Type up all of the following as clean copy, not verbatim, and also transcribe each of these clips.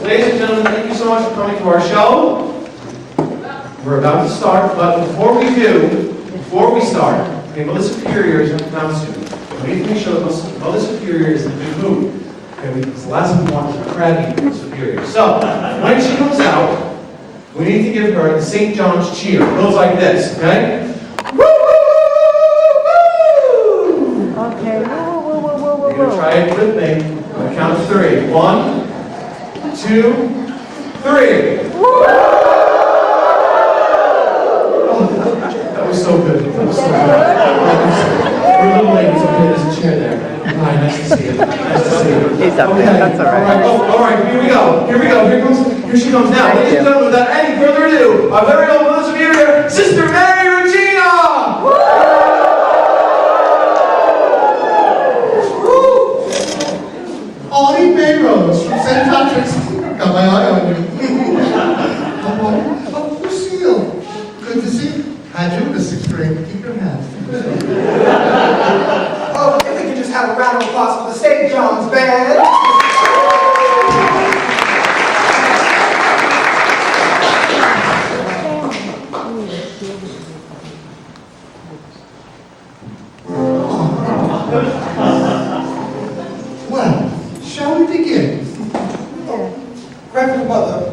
Ladies and gentlemen, thank you so much for coming to our show. We're about to start, but before we start, okay, Mother Superior is going to come soon. We need to make sure that Mother Superior is in a good mood. Okay, because the last thing we want is a crabby Mother Superior. So, when she comes out, we need to give her the St. John's cheer. It goes like this, okay? Woo, woo, woo, woo! Okay, whoa. You're going to try it with me. On the count of 3. 1, 2, 3. That was so good. That was so good. We're a little late. It's okay. There's a chair there. Hi, nice to see you. Nice to see you. He's up there. That's all right. All right. Here we go. Here she comes now. Ladies and gentlemen, without any further ado, our very own Mother Superior, Sister Mary Regina. Ollie Mayrose from St. Patrick's. Got my eye on you. Oh, Lucille. Good to see you. Had you in the 6th grade. Keep your hands. Oh, if we could just have a round of applause for the St. John's Band. Well, shall we begin? Reverend Mother,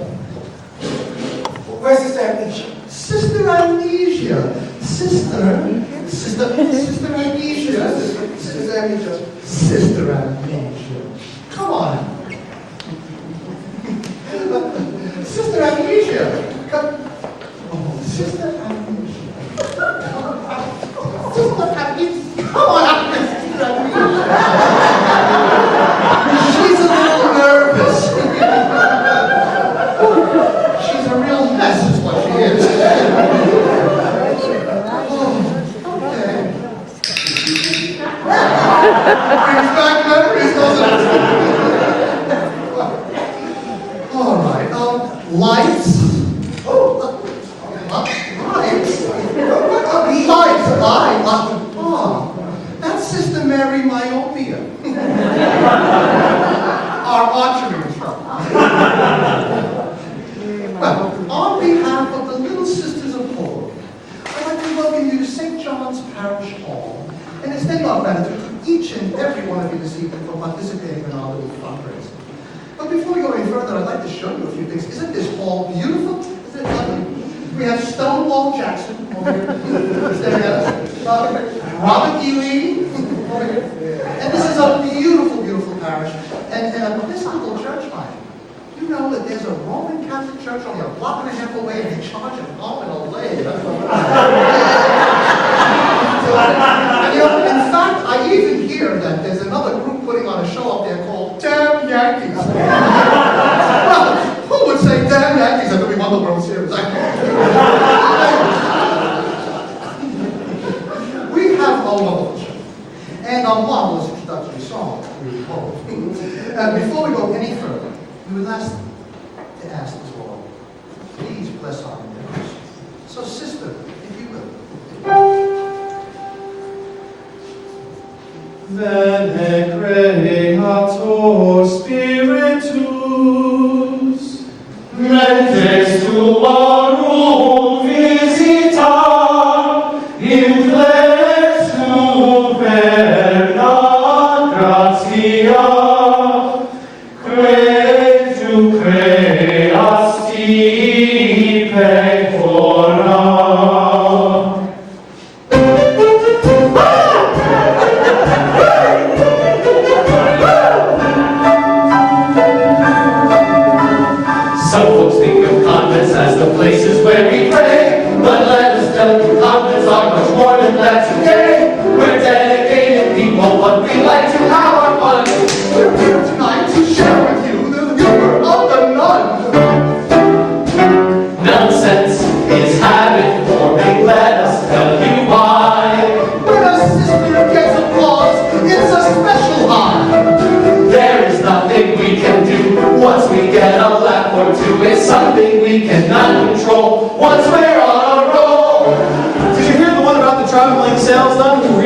where's Sister Amnesia? Sister Amnesia. Sister Amnesia. Sister Amnesia. Sister Amnesia. Come on. Sister Amnesia. Come. Oh, Sister Amnesia. Sister Amnesia. Come on, Sister Amnesia. She's a little nervous. She's a real mess, is what she is. Brings back memories, doesn't it? All right, lights. Lights. Oh, that's Sister Mary Myopia. Our archery instructor. Well, on behalf of the Little Sisters of Hope, I'd like to welcome you to St. John's Parish Hall and extend our gratitude to each and every one of you this evening for participating in our little fundraiser. But before we go any further, I'd like to show you a few things. Isn't this hall beautiful? Isn't it lovely? We have Stonewall Jackson over here, staring at us. Robert E. Lee over here. And this is a beautiful, beautiful parish. And an Episcopal church, Mike. You know that there's a Roman Catholic church only a block and a half away, and they charge an arm and a leg. That's what and, you know, in fact, I even hear that there's another group putting on a show up there called Damn Yankees. Well, who would say Damn Yankees after we won the World Series? We have a wonderful show. And our marvelous introductory song, we hope. Before we go any further, we would ask to ask this Lord, please bless our endeavors. So, sister, if you will. Vene creator spiritus, mentes tuarum visita, in flex superna gratia, cretu creasti pecora.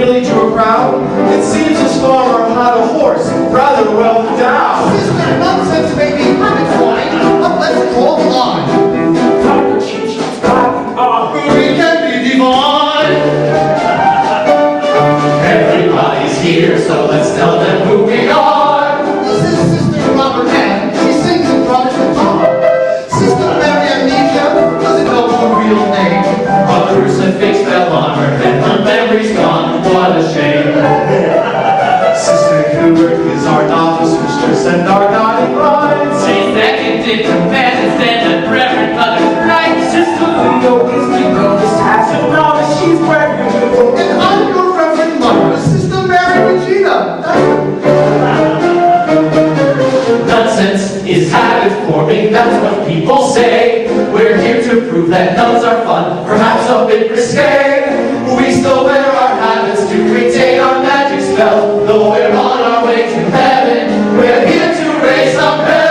really drew a crowd? It seems this farmer had a horse rather well endowed. Sister, nonsense may be fine, but let's draw the line. We can be divine. Everybody's here, so let's tell them who we are. This is Sister Robert Ann. She sings and drums guitar. Sister Mary Amnesia doesn't know her real name. A crucifix fell on her head, her memory's gone, what a shame. Sister Hubert is our novice mistress and our guiding light. She's second in command and the Reverend Mother's right. Sister Leo is the youngest, has a promise she's pregnant. And I'm your Reverend Mother, Sister Mary Regina. Nonsense is habit forming, that's what people say. We're here to prove that nuns are fun, perhaps a bit risque. We still wear our habits to retain our magic spell. Though we're on our way to heaven, we're here to raise some hell.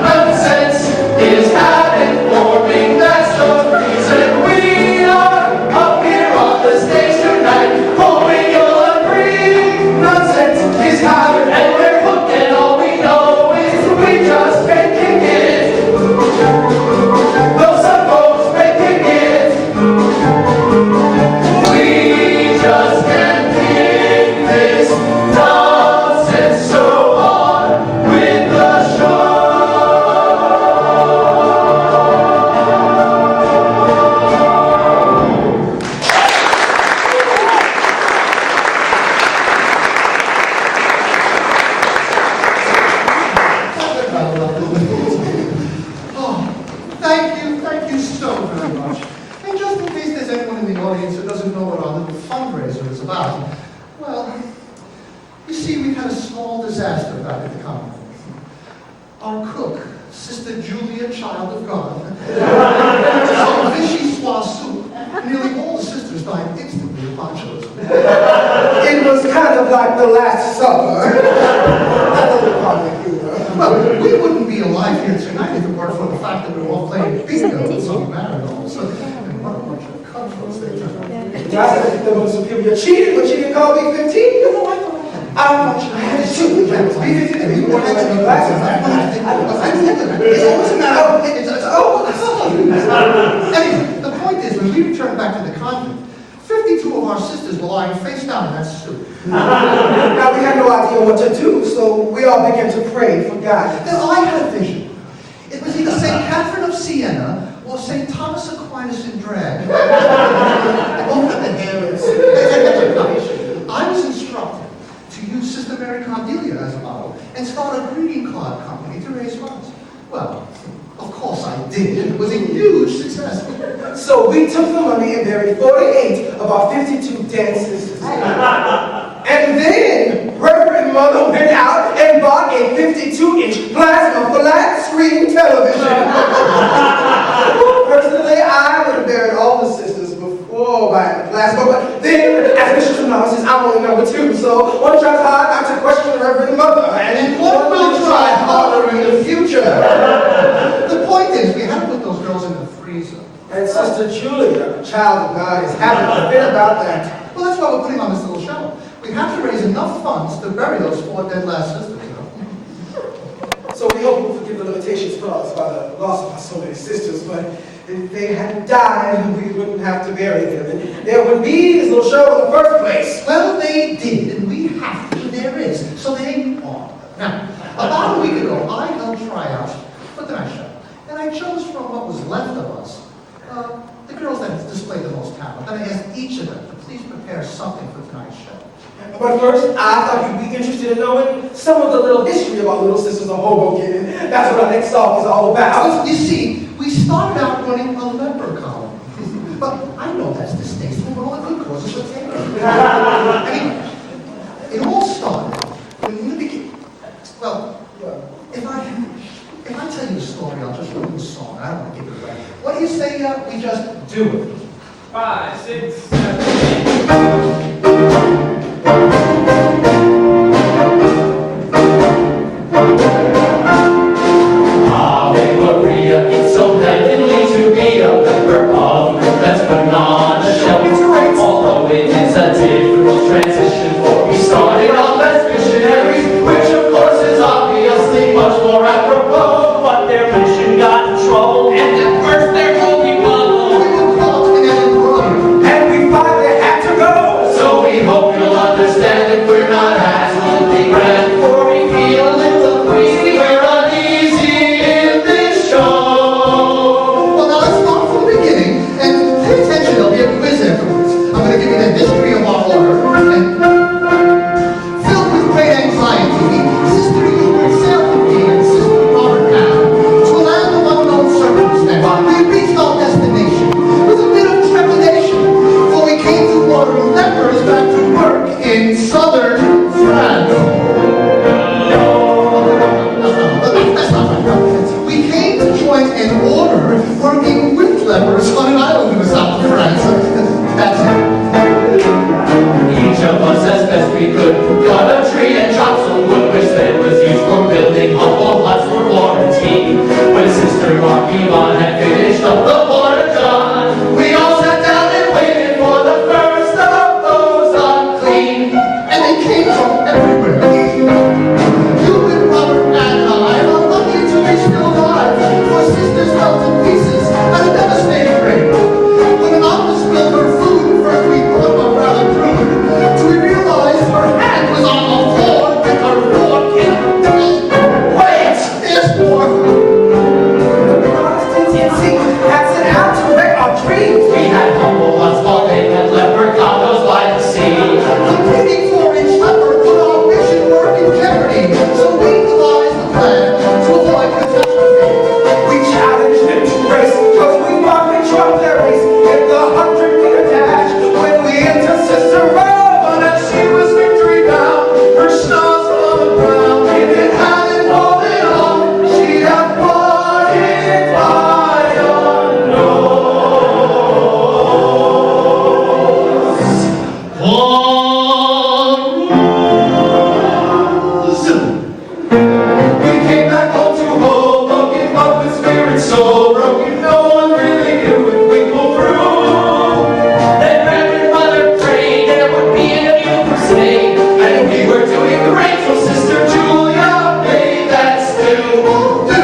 Nonsense is habit forming, that's the reason we are up here on the stage tonight. Hoping you'll agree. Nonsense is habit and we're hooked, and all we know is we just can't kick it. Though some folks may kick it, we just can't kick this nonsense. So on with the show. Oh, thank you so very much. And just in case there's anyone in the audience who doesn't know what our little fundraiser is about, well, you see, we had a small disaster back at the convent. Our cook, Sister Julia, Child of God, some vichyssoise soup. Nearly all the sisters died instantly upon chosen. It was kind of like the Last Supper. That's a little part of the humor. Well, we wouldn't be alive here tonight if it weren't for the fact that we were all playing bingo with some marigolds. And what a bunch of cutthroats they turned out. I said the most superior cheated, but she didn't call me 15. You know what? I thought you had to shoot me. B-15, you want to let me glasses. It's always a matter of opinions. Anyway, the point is, when we returned back to the convent, 52 of our sisters were lying face down in that soup. Now we had no idea what to do, so we all began to pray for guidance. Then I had a vision. It was either St. Catherine of Siena or St. Thomas Aquinas in drag. Both of the heroes. I was instructed to use Sister Mary Cordelia as a model and start a greeting card company to raise funds. Well, of course I did. It was a huge success. So we took the money and buried 48 of our 52 dead sisters. And then Reverend Mother went out and bought a 52-inch plasma flat screen television. Personally, I would have buried all the sisters before buying the plasma, but then, as Mistress of Novices, I'm only number 2, so one tries hard not to question Reverend Mother. And one will try harder in the future. The point is, we had to put those girls in the freezer. And Sister Julia, Child of God, is having a bit about that. Well, that's why we're putting on this little show. We have to raise enough funds to bury those 4 dead last sisters, you know. So we hope you'll forgive the limitations caused by the loss of our so many sisters, but if they hadn't died, we wouldn't have to bury them, and there would be this little show in the first place. Well, they did, and we have to. There is. So they are. Now, about a week ago, I held tryouts for tonight's show, and I chose from what was left of us the girls that displayed the most talent. And I asked each of them to please prepare something for tonight's show. But first, I thought you'd be interested in knowing some of the little history of our little sisters of Hoboken, and that's what our next song is all about. You see, we started out running a leper colony. But I know that's distasteful, but all the good causes are taken. Anyway, it all started when in the beginning. Well, if I tell you a story, I'll just ruin the song. I don't want to give it away. What do you say we just do it? 5, 6, 7, 8. Ave Maria, it's so heavenly to be a member of the 100-meter dash when we enter Sister Rowan and she was victory bound. Her stars on the ground, if it hadn't fallen on, she'd have fought it by your nose. We came back home to Hoboken, but with spirit so broken, no one really knew if we pulled through. Then Reverend Mother prayed there would be a new crusade, And we were doing great till Sister Julia made that still do.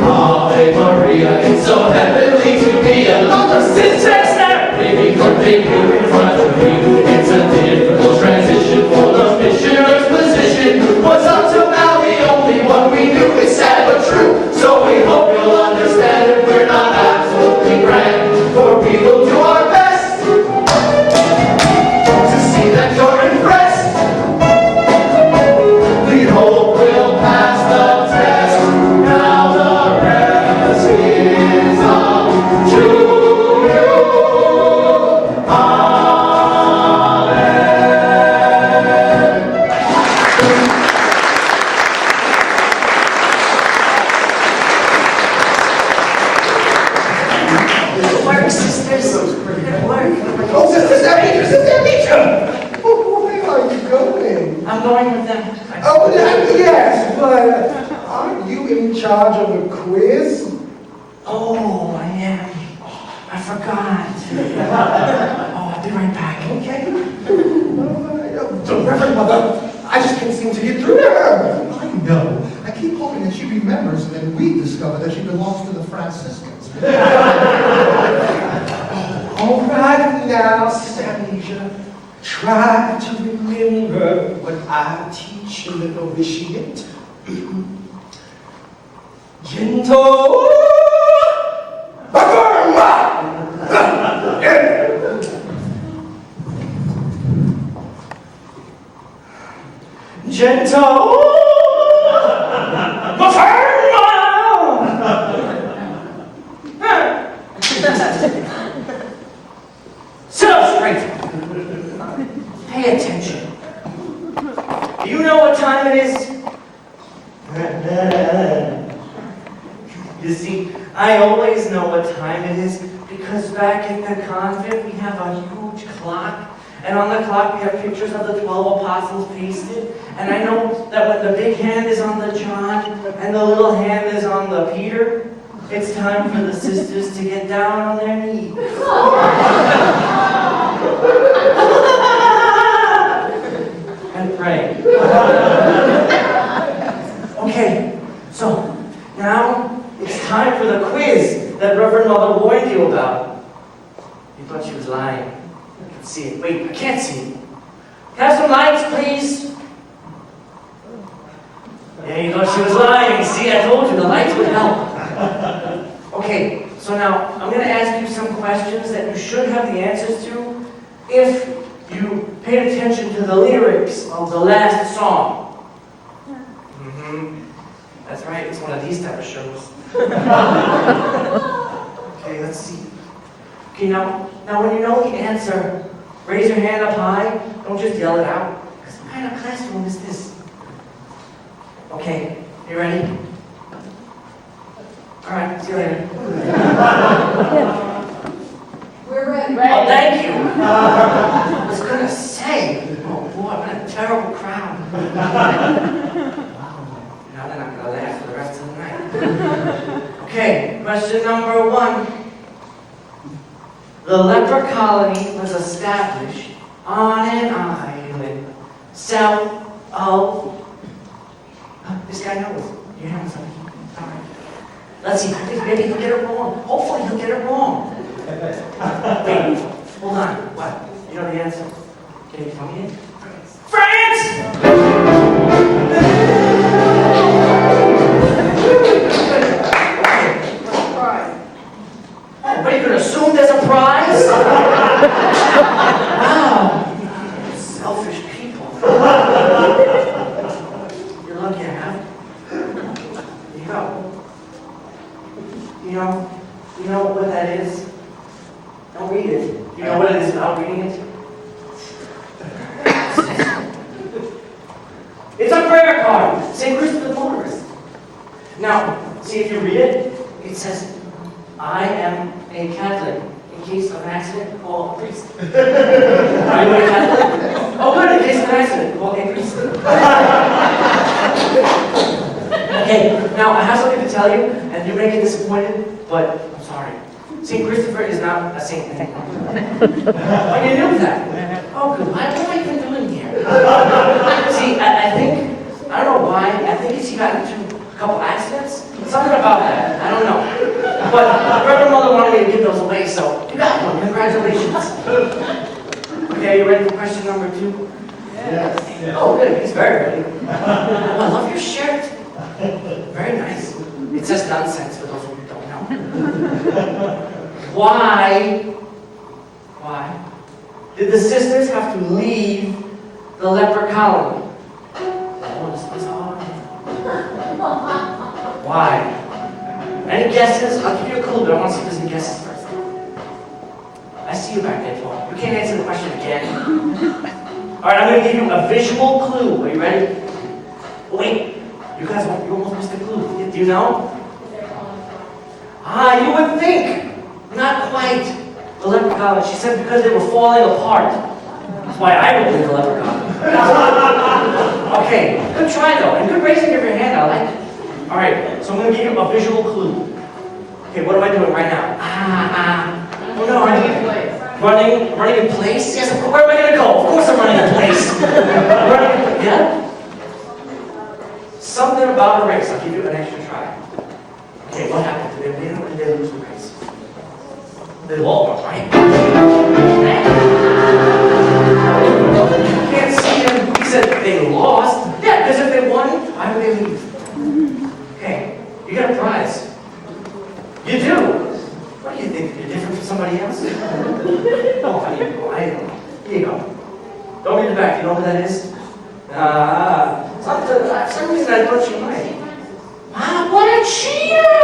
Ave Maria, it's so heavenly to be a mother sister step. Baby, could they move in front of you? It's a difficult transition for the missioner's position. Was up till now the only one we knew is sad but true. So we hope you'll understand if we're not absolutely grand, For we will do our best to see that you're impressed. we hope we'll pass the test. Now the rest is up to you. Work, sisters. Good work. Oh, Sister Amnesia, Sister Amnesia! Where are you going? I'm going with them. Oh, yes, but aren't you in charge of a quiz? Oh, I am. I forgot. Oh, I'll be right back. Okay. Reverend Mother, I just can't seem to get through to her. I know. I keep hoping that she remembers, and then we discover that she belongs to the Franciscans. All right now, Sister Amnesia, try to remember what I teach in the novitiate. Gentle, but firm. Gentle, but firm. Sit up straight. Pay attention. Do you know what time it is? You see, I always know what time it is because back in the convent we have a huge clock. And on the clock we have pictures of the 12 apostles pasted. And I know that when the big hand is on the John and the little hand is on the Peter, it's time for the sisters to get down on their knees. And pray. Okay, so now it's time for the quiz that Reverend Mother warned you about. You thought she was lying. I can see it. Wait, I can't see it. Can I have some lights, please? Yeah, you thought she was lying. See, I told you the lights would help. Okay, so now I'm going to ask you some questions that you should have the answers to if you paid attention to the lyrics of the last song. That's right, it's one of these type of shows. Okay, let's see. Okay, now when you know the answer, raise your hand up high. Don't just yell it out. Because what kind of classroom is this? Okay, you ready? All right, see you later. We're ready. Oh, thank you. I was gonna say, oh boy, what a terrible crowd. Now they're not gonna laugh for the rest of the night. Okay, question number 1. The leper colony was established on an island south of. This guy knows. You have something. All right. Let's see. Maybe he'll get it wrong. Hopefully he'll get it wrong. Wait. Hold on. What? You know the answer? Can you tell me it? France! Oh, what, are you going to assume there's a prize? Wow. Selfish people. You're lucky I have. There you go. You know what that is? Don't read it. You know what it is without reading it? It's a prayer card. St. Christopher the Motorist. Now, see if you read it. It says, I am a Catholic. In case of an accident, call a priest. Are you a Catholic? Oh, good. In case of an accident, call a priest. Okay, now I have something to tell you, and you may get disappointed, but I'm sorry. St. Christopher is not a saint anymore. Oh, you knew that? Oh, good. What am I even doing here? See, I think, I don't know why, I think he got into a couple accidents. Something about that. I don't know. But Reverend Mother wanted me to give those away, so you got one. Congratulations. Okay, you ready for question number 2? Yes. Oh, good. He's very ready. Oh, I love your shirt. Very nice. It says Nunsense for those who don't know. Why did the sisters have to leave the leper colony? Oh, this is hard. Why? Any guesses? I'll give you a clue, but I want to see if there's any guesses first. I see you back there, Paul. You can't answer the question again. All right, I'm going to give you a visual clue. Are you ready? Wait. You guys, you almost missed the clue. Do you know? You would think. Not quite. The leper colony. She said because they were falling apart. That's why I would leave the leper colony. Okay, good try though, and good raising of your hand. I like it. All right, so I'm going to give you a visual clue. Okay, what am I doing right now? Oh no, running in place? Yes, where am I going to go? Of course I'm running in place. Yeah? Something about a race. I'll give you an extra try. Okay, what happened? Did they win or did they lose the race? They lost, right? You can't see them. He said they lost. Yeah, because if they won, why would they lose? Okay, you got a prize. You do. What do you think? You're different from somebody else? Oh, honey, I don't know. Here you go. Don't read it back. You know what that is? For some reason I thought you might. Wow, what a cheater!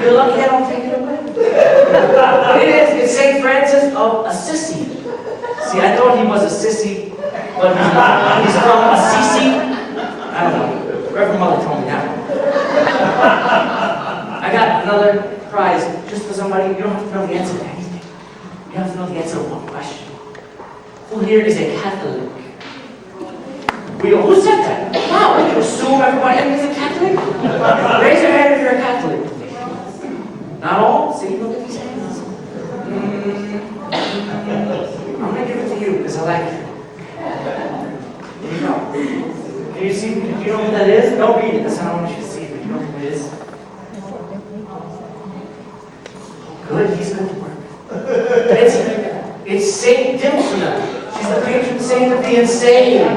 You're lucky I don't take it away. It's St. Francis of Assisi. See, I thought he was a sissy, but he's from Assisi. I don't know. Reverend Mother told me that. I got another prize just for somebody. You don't have to know the answer to anything. You have to know the answer to one question. Who here is a Catholic? Who said that? Wow, you assume everybody is a Catholic? Raise your hand if you're a Catholic. Not all? See, look at these hands. I'm going to give it to you because I like it. Here you go. Can you see? Do you know who that is? Don't read it. That's not what I want you to see, but you know who it is? Good, he's good to work. It's Saint Dimsuna. She's the patron saint of the insane. I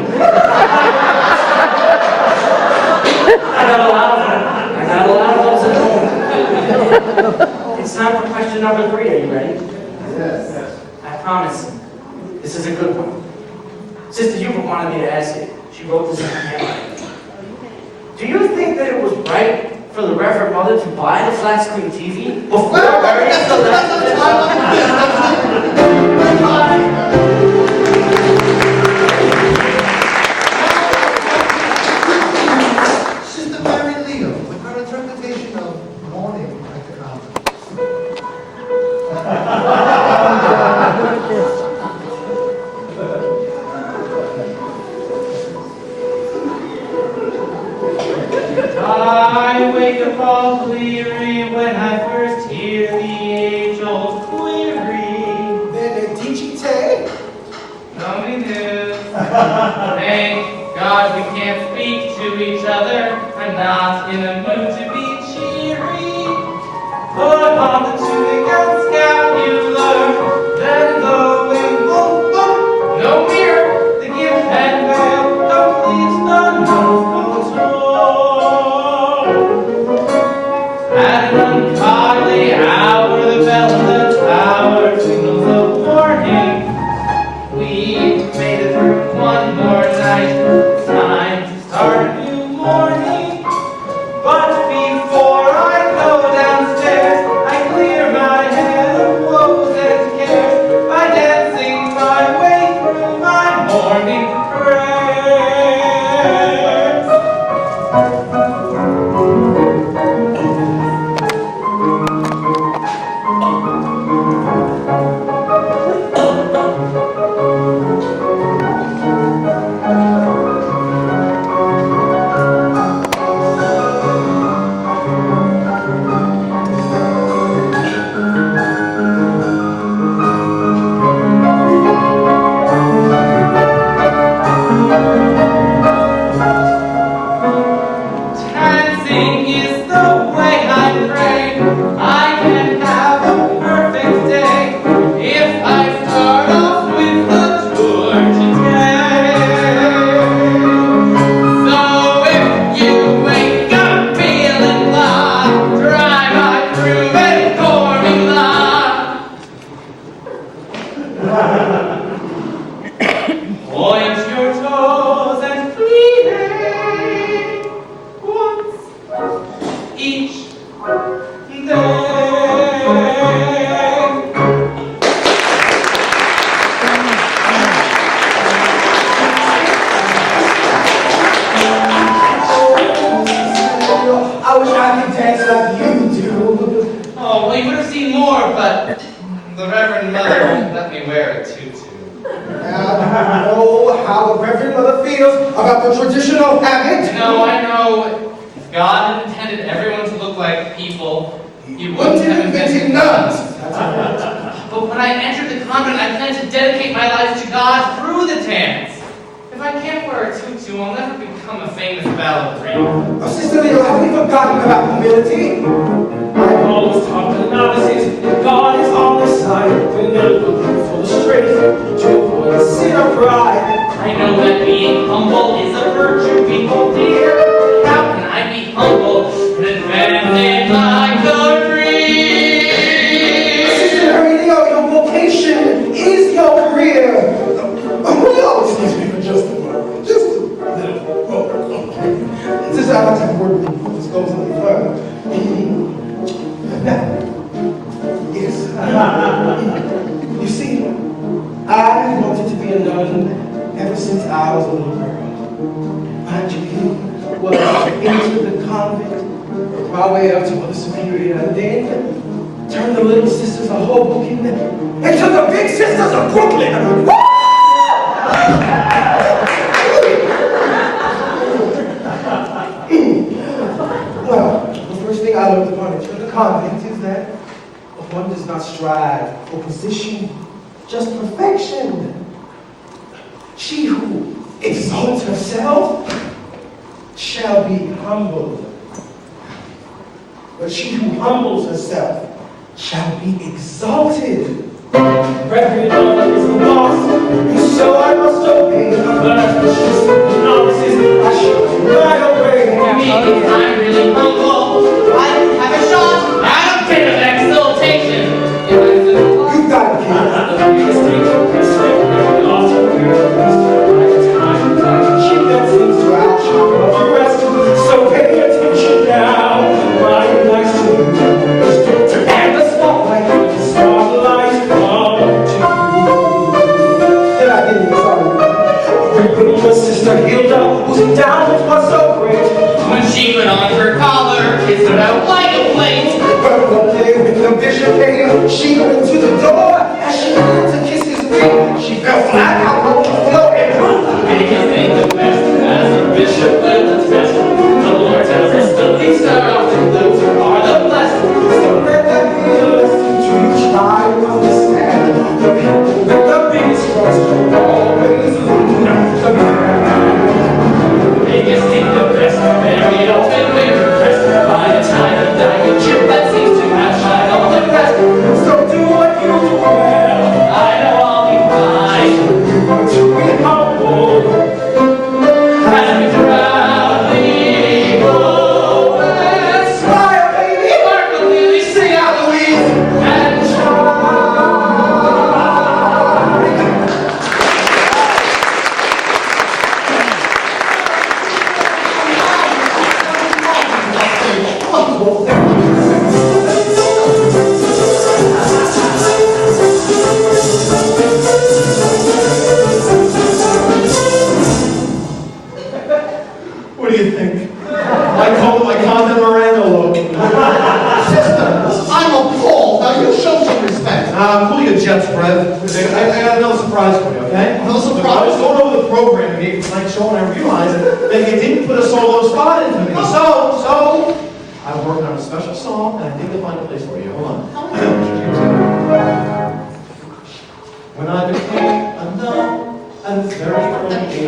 got a lot of those at home. It's time for question number 3. Are you ready? Yes. I promise. This is a good one. Sister Hubert wanted me to ask it. She wrote this in her handwriting. Do you think that it was right for the Reverend Mother to buy the flat screen TV before burying the left? Sister Mary Leo, with her interpretation of mourning at the convent. I wake up all bleary when I first hear the age-old query. Benedicite. Nobody knew. Thank God we can't speak to each other. I'm not in a mood to be cheery. Put on the tunic and scapular, then going boom boom. No mirror, the gift and veil completes the nose control. At an ungodly hour, the bell in the tower signals a warning. We've made it through one more night. Time to start a new morning. But be before, but the Reverend Mother won't let me wear a tutu. I know how the Reverend Mother feels about the traditional habit. No, I know. If God had intended everyone to look like people, He Wouldn't wouldn't have have invented invented nuns. nuns. But when I entered the convent, I planned to dedicate my life to God through the dance. If I can't wear a tutu, I'll never become a famous ballerina. Oh, Sister Leo, have you forgotten about humility? I've always taught the novices that God is on their side when they're looking for the strength to avoid the sin of pride. I know that being humble is a virtue people fear. How can I be humble and advance in my career? Sister Leo, your vocation is your career. Leo, excuse me for just a moment. Just a little. Oh, okay. Sister, I'd like to have a word with you before this goes any further. Now, yes. You see, I wanted to be a nun ever since I was a little girl. My dream was to enter the convent, my way up to Mother Superior, and then turn the little sisters of Hoboken into the big sisters of Brooklyn. Woo! Well, the first thing I learned upon entering the convent is that one does not strive for position, just perfection. She who exalts herself shall be humbled, but she who humbles herself shall be exalted. Reverend Mother is the boss, and so I must obey. But as the shoes of the novices, I shall right away. If I'm really humble, I can have a shot at a bit of exaltation. You got it, kid. The biggest danger can slip and also wear the best. Right time, keep that seems to outshine of the rest. So pay attention now. My advice to you is to and the spotlight with the starlight come to you. Then I didn't sorry. Remember Sister Hilda, whose endowment was so great. When she put on her collar, kissed it out like a plate. But one day when the bishop came, she went to the door. As she went to kiss his ring, she fell flat out on the floor and boom. Biggest ain't the best, as a bishop will attest. The Lord tells us the least are often those who are the blessed. So let that be a lesson to you, try to understand. The people with the biggest trust will always lose. Biggest ain't the best, very often we're impressed by a time of dying chip that seems to outshine all the rest. So do what you do well. I know I'll be fine. To be humble. And we proudly go west. Smile, baby. Mark Louise, sing out Louise, and What do you think? I call it my Conde Miranda look. Sister, I'm appalled. Now you show some respect. Cool your jets, Fred. I got another surprise for you, okay? Another surprise? I was going over the program you gave tonight's show, and I realized that you didn't put a solo spot into me. So, I'm working on a special song, and I think I'll find a place for you. Hold on. When I became a nun at a very early age, I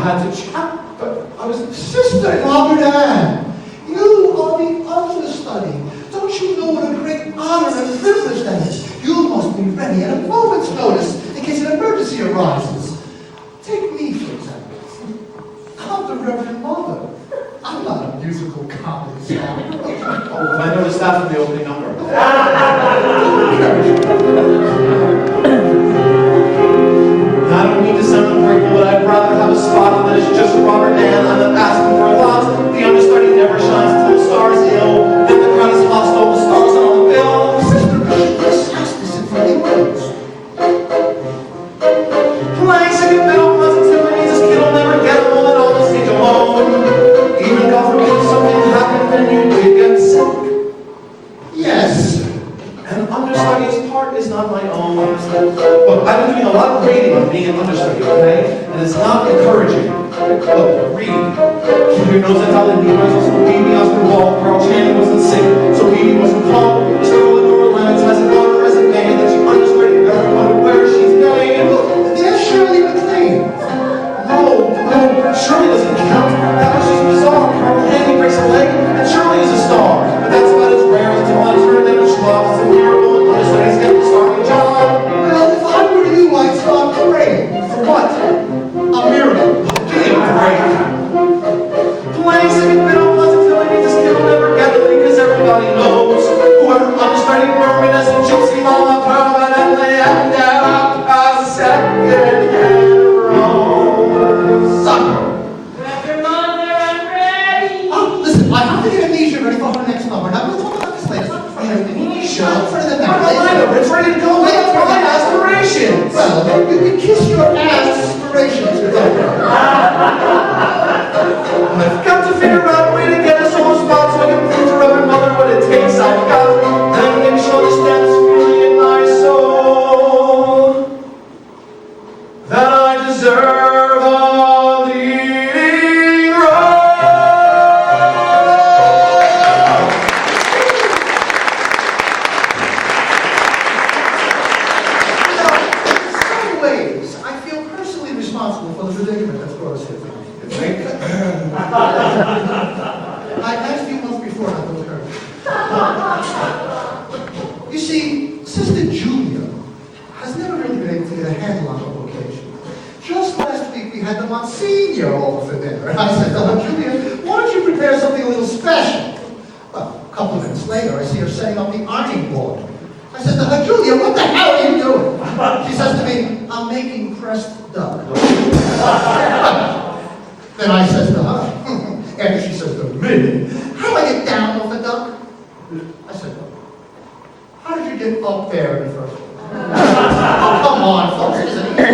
had to choose. But I was. Sister Robert Ann, you are the understudy. Don't you know what a great honor and privilege that is? You must be ready at a moment's notice in case an emergency arises. Take me, for example. I'm the Reverend Mother. I'm not a musical comedy star. Oh, I noticed that from the opening number. I don't mean to sound ungrateful, but I'd rather have a spot that is just Robert Ann. I'm not asking for a lot. The understudy never shines until the stars ill. Then the crowd is hostile, the stars are on the bill. Sister, we should discuss this in friendly words. Playing second fiddle, positivity, this kid will never get along on the stage alone. Even God forbid something happened and you did get sick. Yes, And understudy's part is not my own. Look, I've been doing a lot of reading on being an understudy, okay? And it's not encouraging. Look, read. Keep your nose out and Nimoy was also baby Oscar Wall. Carl Channing wasn't sick, so Edie wasn't calm. This girl in Nora Lennox has an honor as a maid that she understudied everyone where she's going. Look, there's Shirley MacLaine. No, Shirley doesn't count. That was just bizarre. Carl Channing breaks a leg, and Shirley is a star. But that's about as rare as until I turn in a schlock. It's a miracle and understudies get the starting job. Well, if I were you, I'd start praying. For what? A miracle. Give me a break. Playing second fiddle positively this kid will never get it because everybody knows whoever understudied Mermaid as a gypsy mama permanently and out a second row. Sucker. Reverend Mother, I'm ready. Oh, listen, I have to get Amnesia ready for her next number. Now, we'll talk about this later. It's not in front of Amnesia. Not in front of the Carolina, it's ready to go. Let's try aspirations. Well, you can kiss your aspirations with I've got to figure out a way to get a solo spot so I can prove to Reverend Mother what it takes. I've got to make sure this dance feeling in my soul that I deserve a leading role. In some ways, I feel personally responsible for the predicament that's brought us here tonight. I asked you once before, I told her. You see, Sister Julia has never really been able to get a handle on her vocation. Just last week we had the Monsignor over for dinner, and I said to her, Julia, why don't you prepare something a little special? Well, a couple of minutes later, I see her setting up the ironing board. I said to her, Julia, what the hell are you doing? She says to me, I'm making pressed duck. Then I says to her, after she says to me, how do I get down off the duck? I said, how did you get up there in the first place? Oh, come on, folks, it isn't easy.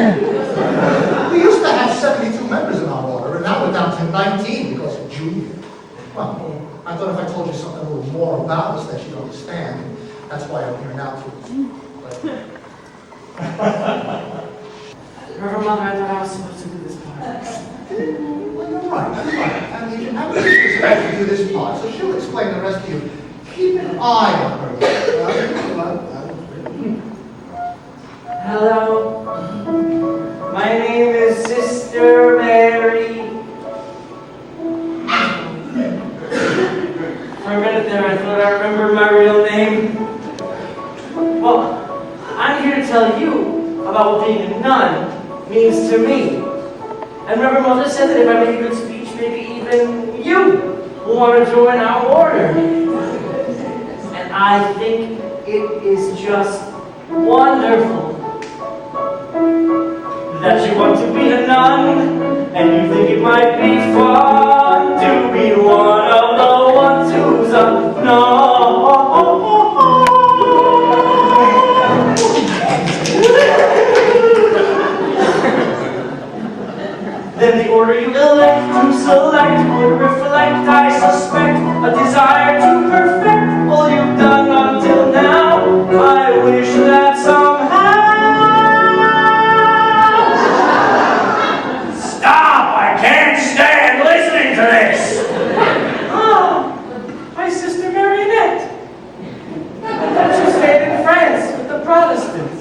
We used to have 72 members in our order, and now we're down to 19 because of Julia. Well, I thought if I told you something a little more about us that you'd understand. That's why I'm here now too. Reverend Mother, I thought I was supposed to do this part. Well, you're right. I mean, I'm just expected to do this part, so she'll explain the rest to you. Keep an eye on her. Hello. My name is Sister Mary. For a minute there, I thought I remembered my real name. Well, I'm here to tell you about what being a nun means to me. And Reverend Mother said that if I make a good speech, maybe even you will want to join our order. And I think it is just wonderful that you want to be a nun, and you think it might be fun to be one of the ones who's a nun. Then the order you elect to select would reflect, I suspect, a desire to perfect all you've done until now. I wish that somehow. Stop! I can't stand listening to this! Oh, my sister Marionette. I thought you stayed in France with the Protestants.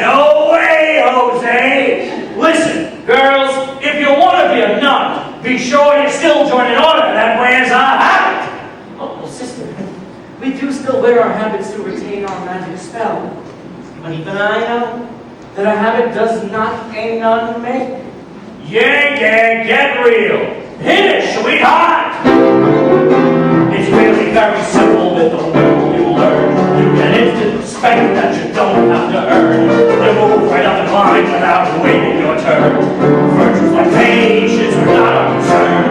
No way, Jose! Listen, girls, if you want to be a nun, be sure you still join an order that wears a habit! Oh, well, sister, we do still wear our habits to retain our magic spell. But even I know that a habit does not a nun make. Yeah, get real. Hit it, sweetheart! It's really very simple with the will you learn. You get instant respect that you don't have to earn. You move right up in line without waiting your turn. Virtues like patience are not our concern.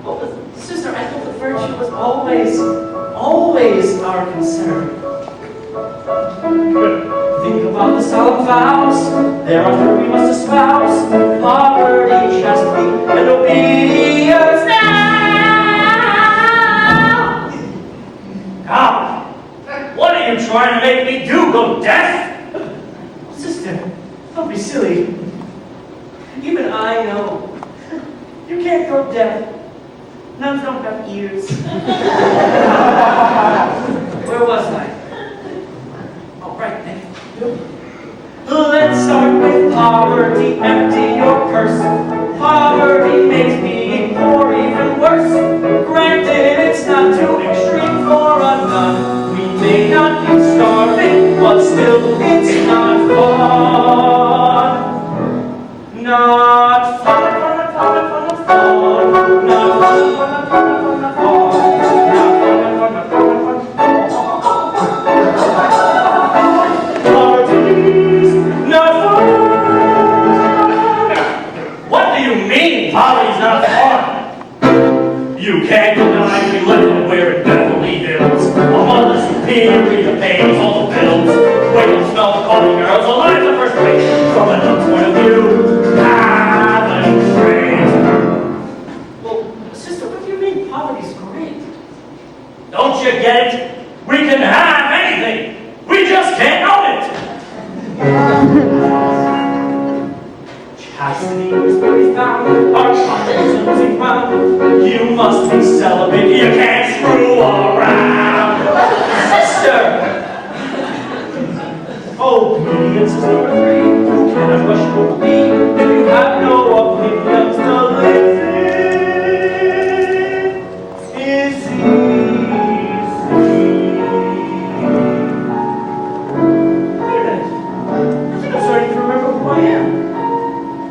Oh, but sister, I thought the virtue was always our concern. Think about the solemn vows. Thereafter we must espouse poverty, chastity, and obedience now. Come, what are you you trying to make me do? Go deaf? Sister, don't be silly. Even I know. You can't go deaf. Nuns don't have ears. Where was I? Oh, right, thank you. Let's start with poverty, empty your purse. Poverty makes being poor even worse. Granted, it's not too extreme for a nun. We may not be starving, but still it's not fun. Not fun, fun, fun, fun, fun. Not fun, fun, fun, fun, fun. Not fun, fun, fun, fun, fun. Poverty's not fun. What do you mean, poverty's not fun? You can't deny we live and we're in Beverly Hills. A mother superior pays all the bills. Wait till smell the coffee girls, alive the first place. From another point of view, haven't great. Well, sister, what do you mean poverty's great? Don't you get it? We can have anything. We just can't own it. Chastity is where we found our conscience losing ground. You must be celibate, you can't screw around. Sister! Obedience is number 3. You cannot rush your lead if you have no opinions to live in. Is easy. Wait a minute. I think I'm starting to remember who I am.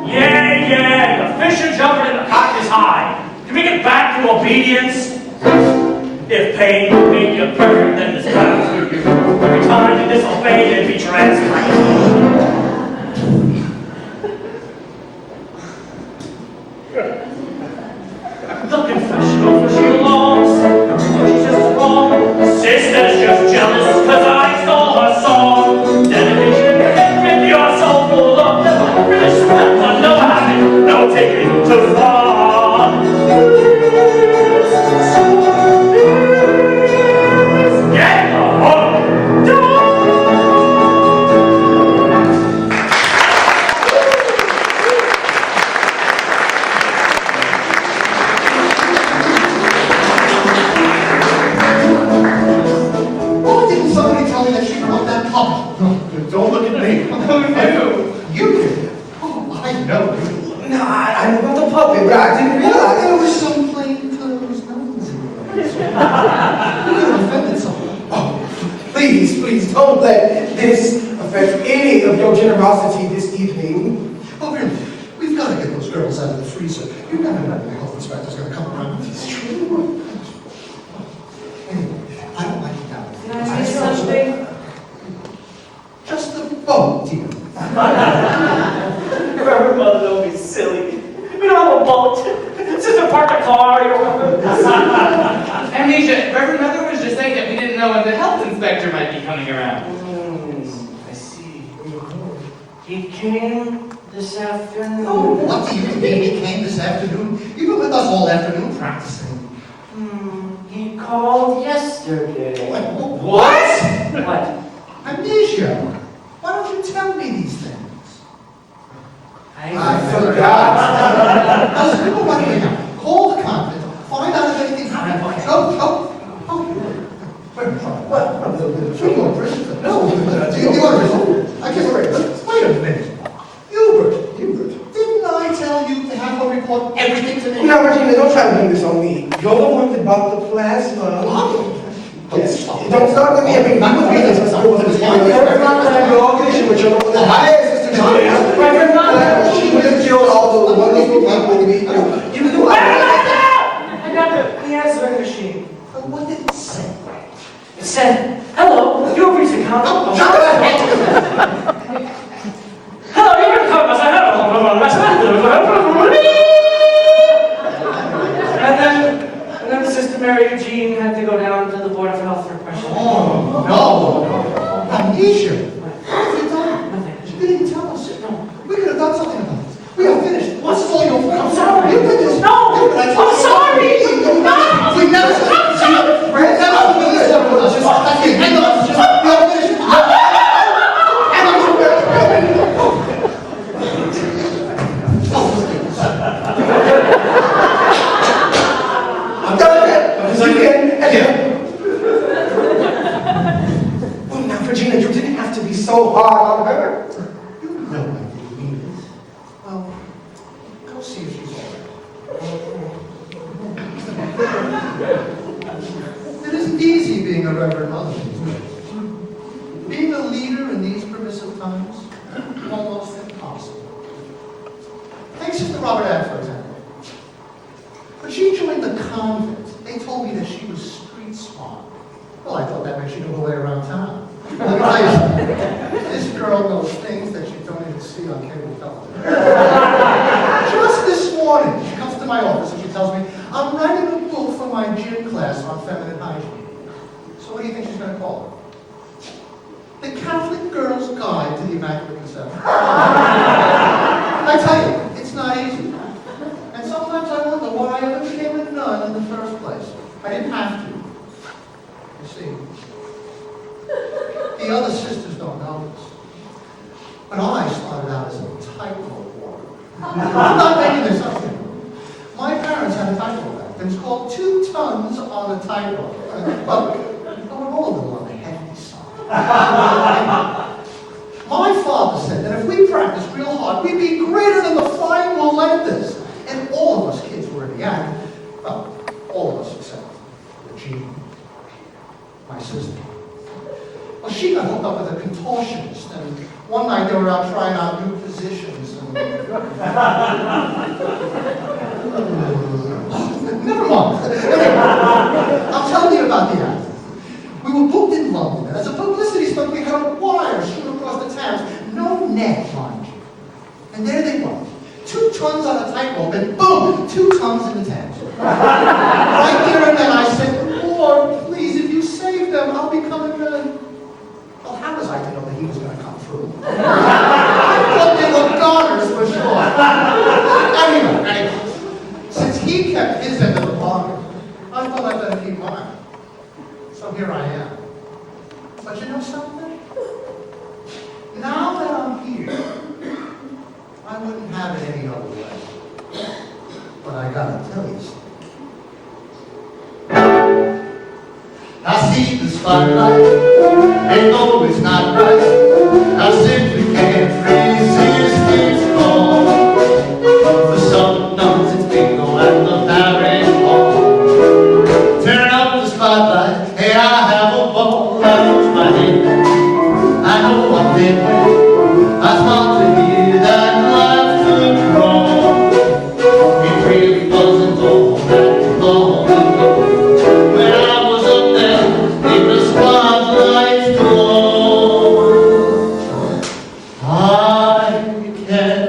Yeah, the fish are jumping and the cock is high. Can we get back to obedience? If pain would make you perfect, then this path would be rude. Every time you disobey, it'd be transgressed. The confessional where she belongs. She's just wrong. Sister's just jealous because I stole her song. Dedication and commitment, you're so full of respect, but no habit, no taking too far. Get the hook down. Why didn't somebody tell me that she wrote that puppet? Don't look at me. Who knew? You did. Oh, I know you. Nah, I know about the puppet, but I didn't realize. There was some plain clothes nonsense. You could have offended someone. Oh, please, don't let this affect any of your generosity this evening. Oh, really? We've got to get those girls out of the freezer. You never know when the health inspector's going to come around with these children. Anyway, I don't like it now. Can I say something? Just the boat, dear. Remember, Mother, don't be silly. We don't have a boat. Sister parked a car, you know. Amnesia, Reverend Mother was just saying that we didn't know when the health inspector might be coming around. I see. He came this afternoon. Oh, what do you mean he came this afternoon? You've been with us all afternoon practicing. He called yesterday. What? What? Amnesia. Why don't you tell me these things? I forgot. Now, so you know what right now? Call the convent, find out if anything happened. Oh. Wait, what? Do you want prison? No. Do you want prison? I guess, wait a minute. Hubert, didn't I tell you to have her report everything to me? Now, Regina, don't try to bring this on me. You're the one that bought the plasma. Yes. Don't start with me. Not with me. You're all conditioned with your own. Hi, Sister John. Reverend Mother. She would have killed all the wonderful people we meet. You can do it. I got the answering machine. What did it say? It said, hello, you've reached the counter. Hello, you're going to come. I said, hello. And then Sister Mary Eugene had to go down to the Board of Health for questioning. Oh, no. Amnesia. What have you done? Nothing. You didn't tell us. No. We could have done something about this. We are finished. This is all your fault. I'm sorry. You did this. No. I'm sorry. We never said. We never said. Hang on. Just hang on. so hard on her? You know I didn't mean it. Well, go see if she's all right. It isn't easy being a reverend mother these days. Being a leader in these permissive times, almost impossible. Take Sister Robert Ann, for example. When she joined the convent, they told me that she was street smart. Well, I thought that meant she knew her way around town. Let me tell you something. This girl knows things that you don't even see on cable television. Just this morning, she comes to my office and she tells me, I'm writing a book for my gym class on feminine hygiene. So what do you think she's going to call it? The Catholic Girl's Guide to the Immaculate Conception. I tell you, it's not easy. And sometimes I wonder why I ever became a nun in the first place. I didn't have to. You see, the other sisters don't know this. But I started out as a tightrope walker. I'm not making this up here. My parents had a tightrope act. It was called 2 tons on a tightrope. But we're all a little on the heavy side. My father said that if we practiced real hard, we'd be greater than the flying Melendez. And all of us kids were in the act. Well, all of us except Regina, my sister. Well, she got hooked up with a contortionist, and one night they were out trying out new positions. And... Never mind. I'm telling you about the act. We were booked in London, and as a publicity stunt, we had a wire strewn across the Thames. No net, mind you. And there they were. 2 tons on a tightrope, and boom, 2 tons in the Thames. Right there and then I said, Lord, please, if you save them, I'll become a nun. Well, how was I to know that he was going to come through? I thought they were goners for sure. Anyway, since he kept his end of the bargain, I thought I'd better keep mine. So here I am. But you know something? Now that I'm here, I wouldn't have it any other way. But I gotta tell you something. I see the spotlight, and though it's not right, I simply can't resist its call. For some nuns it's bingo at the Parish Hall. Turn up the spotlight, and I have a ball. I lose my head, I know I'm dead when I start to hear that life took wrong. It really wasn't all that long ago when I was up there in the spotlight's glow. I can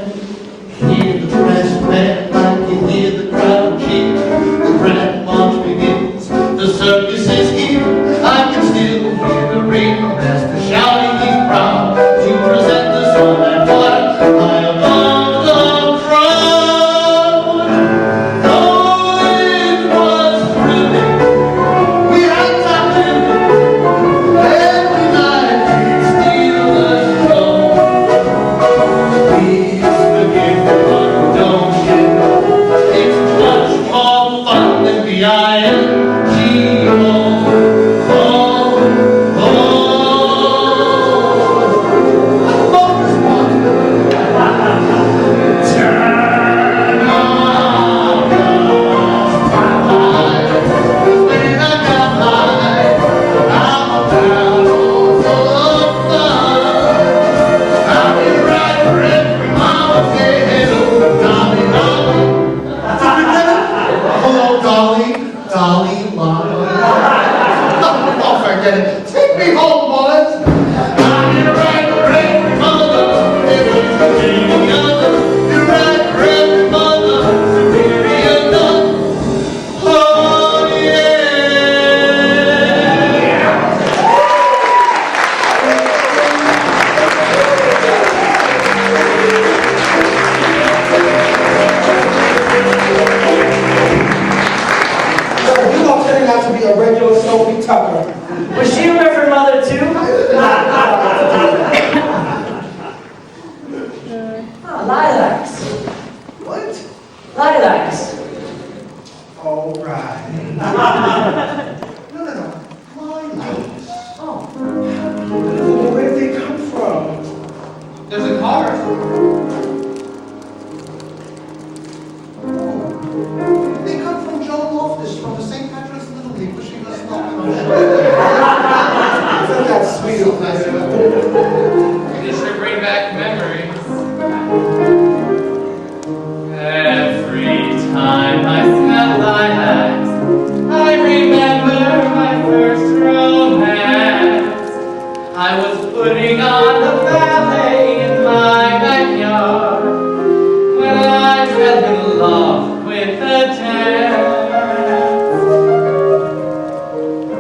hear the press band, I can hear the crowd cheer. The grand march begins, the circus is here. I can still hear the ringmaster shouting he's proud to They come from Joan Loftus from the St. Patrick's Little League, wishing us luck in our show. Isn't that sweet of us? It sure bring back memories. Every time I smell lilacs, I remember my first romance. I was putting on a ballet in my backyard when I fell in love with the dance.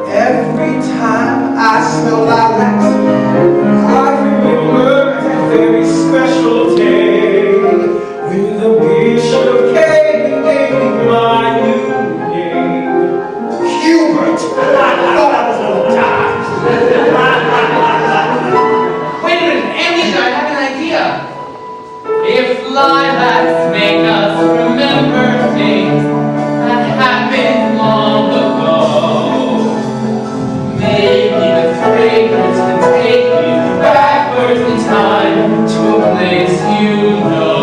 Every time I smell lilacs, I remember that very special day when the bishop came and gave me my new name, Hubert. Wait a minute, Amnesia, I have an idea. If lilacs make us remember things that happened long ago, maybe the fragrance can take you backwards in time to a place you know.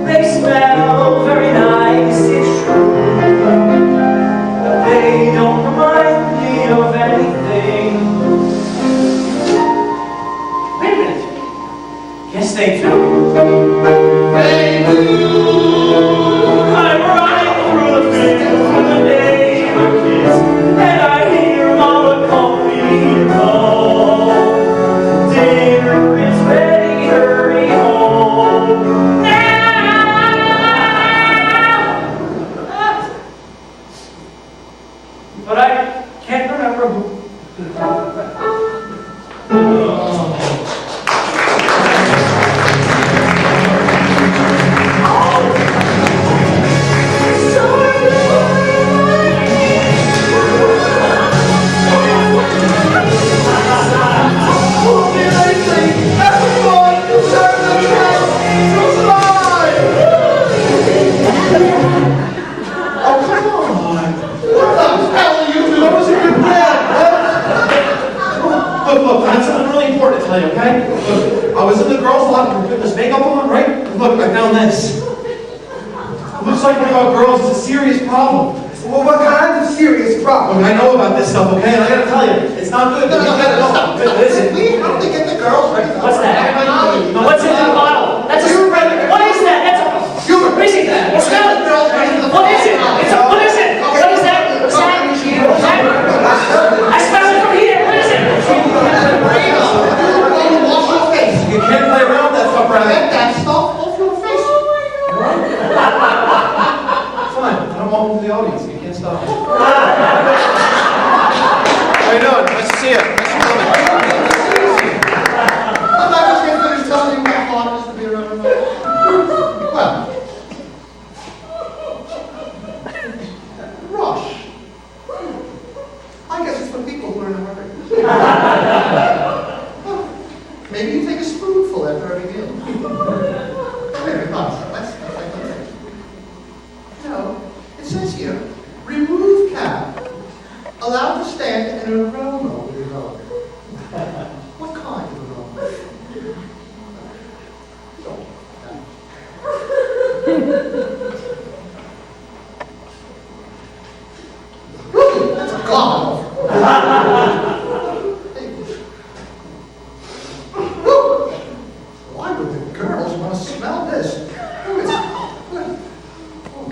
They smell very nice, it's true, but they don't remind me of anything. Wait a minute. Yes, they do. They do. I'm running through the fields with the neighbor's kids, and I hear Mama call me home. Dinner is ready, hurry home now. But I can't remember who. Look, I have something really important to tell you, okay? Look, I was in the girls' locker room putting this makeup on, right? And look, I found this. It looks like one of our girls is a serious problem. Well, what kind of serious problem? Look, I know about this stuff, okay? And I gotta tell you, it's not good. No, You gotta know. stop. Listen. We have to get the girls ready. What's that? What's in the bottle? That's a what is that? That's a Hubert. what is it? What's Get the girls ready for the What is it? It's a, what is it? What is that? What's that? I smell it from here. What is it? Wash your face. You can't play around with that stuff, Get Brad. that stuff off your face. Fine. I don't want to the audience. You can't stop me. How you doing? Nice to see you. Nice to meet you. I'm not just going to finish telling you how hard it is to be around a man. Well, rush. I guess it's for people who are in a hurry. Maybe you take a spoonful after every meal. Very nice. Let's take a look. No, it says here, remove cap. Allowed to stand in an aroma with your own. What kind of aroma? Woo, that's a god. Woo. Why would the girls want to smell this? Oh,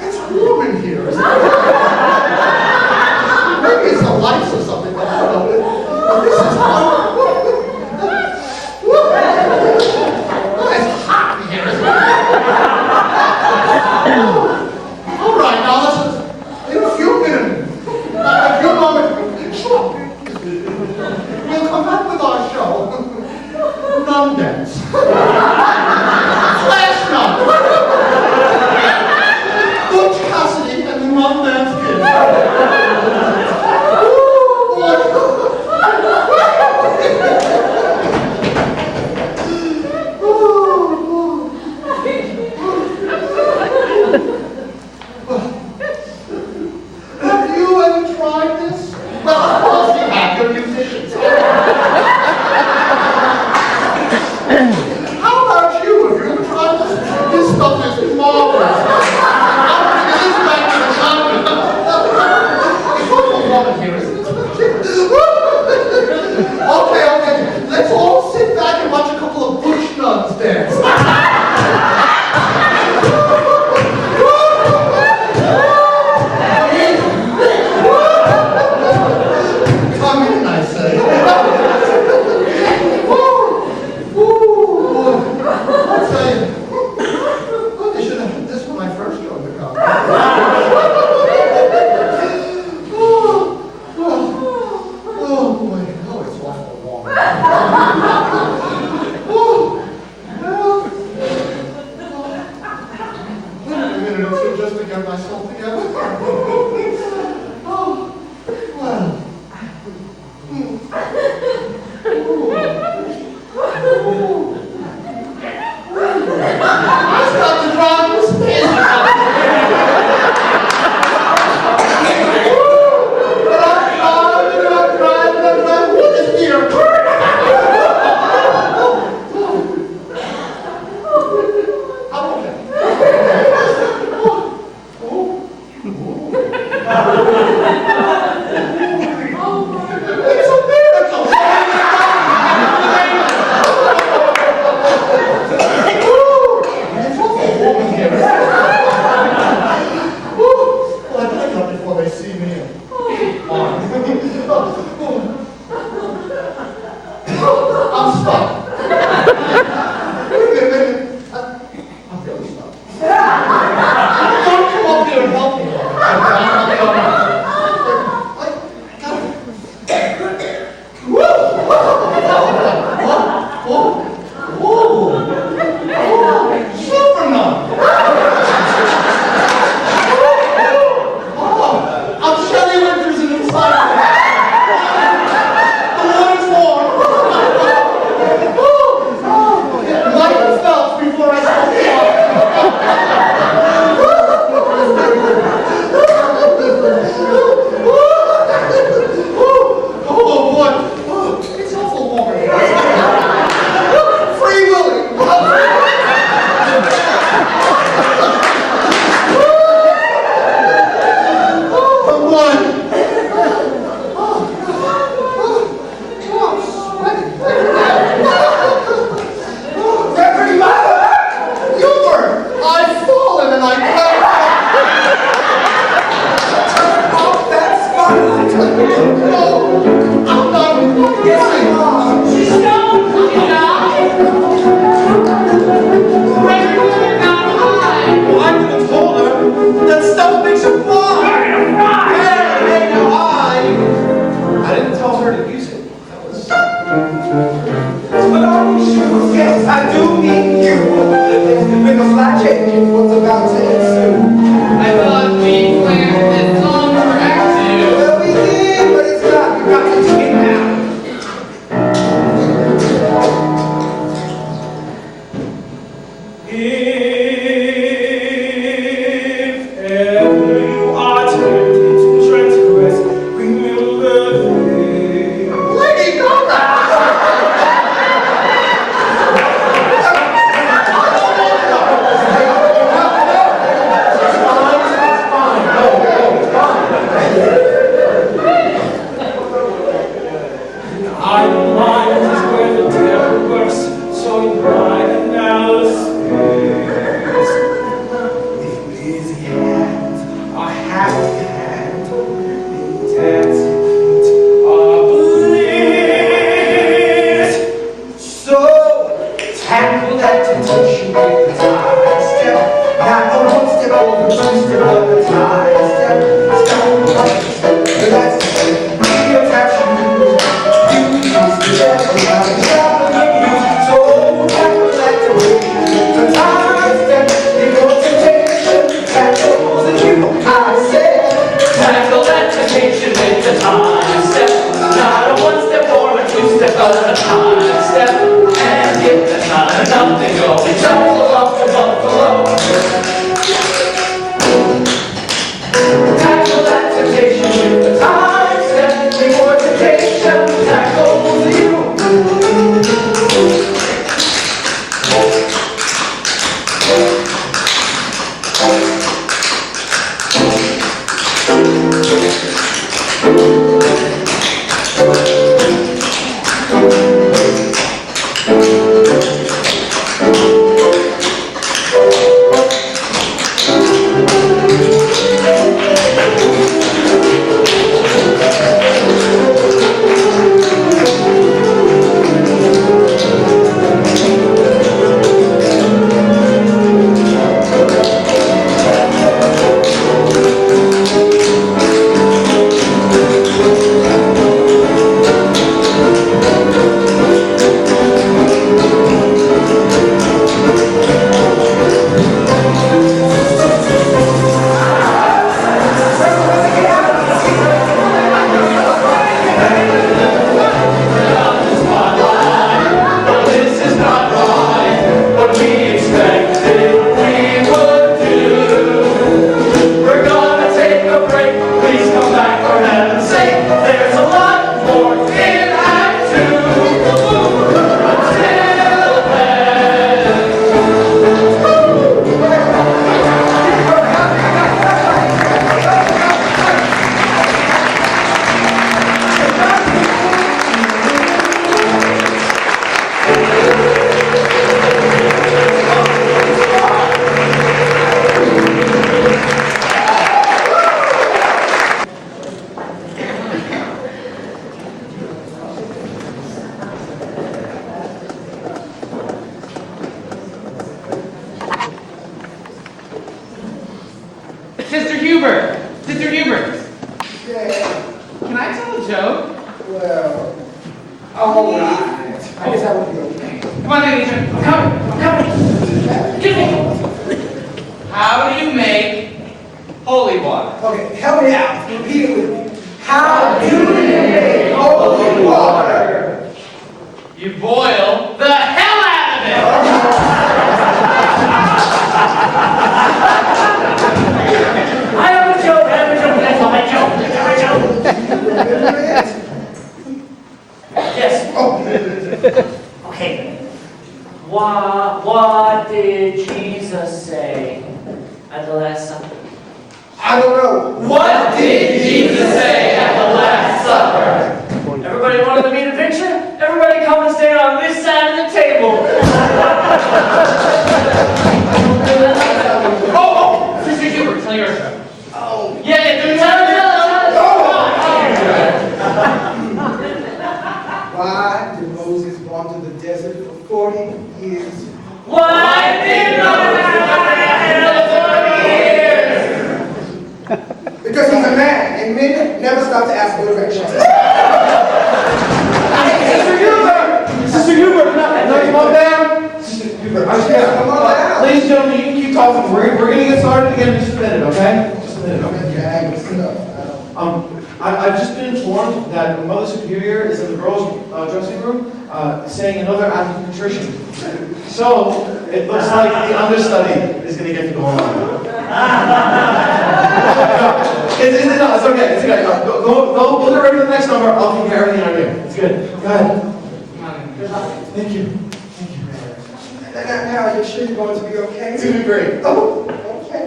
it's warm in here, isn't it? Maybe it's the lights or something, but I don't know. But this is hot. Woo. It's hot in here, isn't it? All right, now let's or two just to get myself together. Oh, well. I stopped to drive this pin. What is here? Hubert. Sister Hubert. Yeah, Can I tell a joke? well, all right. I guess that would be okay. Come on, ladies. I'm coming. Get me. How do you make holy water? Okay, help me out. Repeat it with me. How do you make holy water? You boil the hell out of it. I have a joke, that's all my joke. Remember it? Yes. Oh, Okay. What did Jesus say at the Last Supper? I don't know. What did Jesus say at the Last Supper? Everybody wanted to meet a picture? Everybody come and stand on this side of the table. Oh, Sister Hubert, tell your joke. Oh, Yeah, do tell it. why did Moses wander the desert for 40 years? Why did Moses Because he's a man, and men never stop to ask for directions. Sister Hubert, can I come on down? Sister Hubert, Come on down. ladies and gentlemen, you can keep talking. We're going to get started again in just a minute, okay? Just a minute, okay? Yeah, what's up? I've just been informed that Mother Superior is in the girls' dressing room saying another act of contrition. So, it looks like the understudy is going to get to go on. It's okay. Go get ready for the next number. I'll take care of everything I do. It's good. Go ahead. Thank you. Now, you're sure you're going to be okay? It's going to be great. Oh, okay.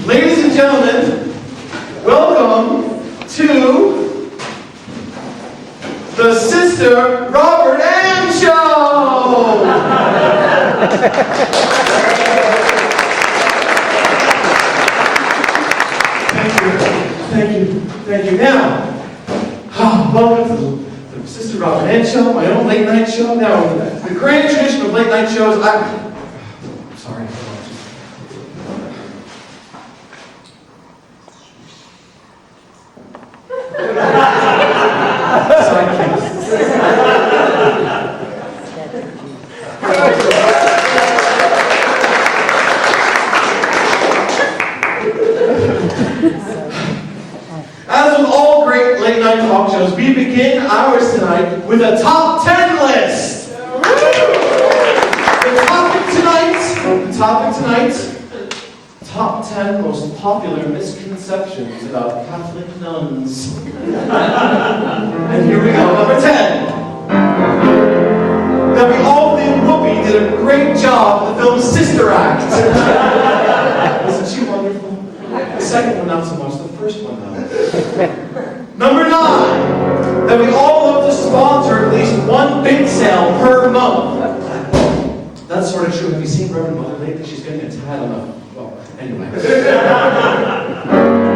Ladies and gentlemen, welcome to the Sister Robert Ann Show! Thank you. Now, welcome to the Sister Robert Ann Show, my own late night show. Now, the grand tradition of late night shows, sorry. As with all great late night talk shows, we begin ours tonight with a top 10 list. The topic tonight, top 10 most popular misconceptions about Catholic nuns. And here we go, number 10. That we all think Whoopi did a great job in the film Sister Act. Wasn't she wonderful? The second one not so much, the first one though. Number 9, that we all love to sponsor at least one big sale per month. That's sort of true. Have you seen Reverend Mother lately? She's getting a tad on the, well, anyway.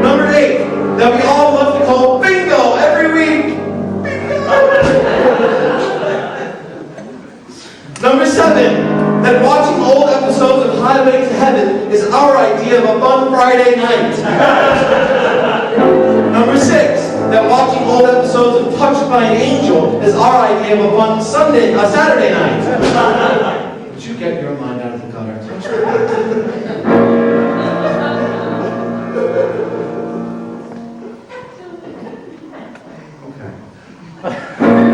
Number 8, that we all love to call bingo every week. Number 7, that watching old episodes of Highway to Heaven is our idea of a fun Friday night. Number 6, that watching old episodes of Touched by an Angel is our idea of a fun Saturday night. Did you get your mind out of the gutter?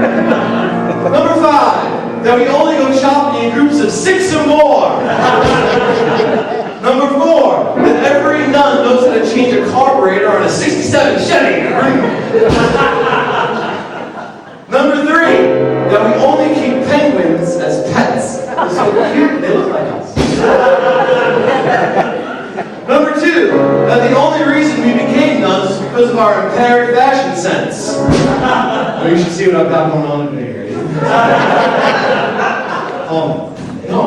Number 5, that we only go shopping in groups of 6 or more. Number 4, that every nun knows how to change a carburetor on a 67 Chevy. Number 3, that we only keep penguins as pets. They're so cute, they look like us. Number 2, that the only reason we became nuns is because of our impaired fashion sense. Well, you should see what I've got going on in here. Oh, no.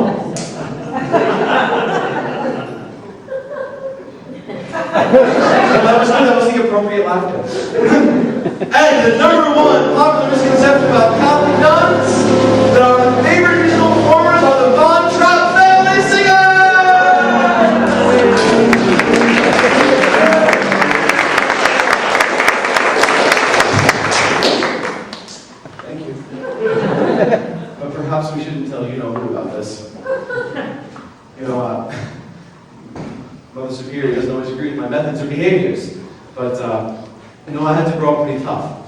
That was the appropriate laughter. And the number one popular misconception about Catholic nuns, that our favorite musical performers are the Von Trapp family singers! Thank you. But perhaps we shouldn't tell you know who about this. You know, Mother Superior doesn't always agree with my methods or behaviors, but, you know, I had to grow up pretty tough.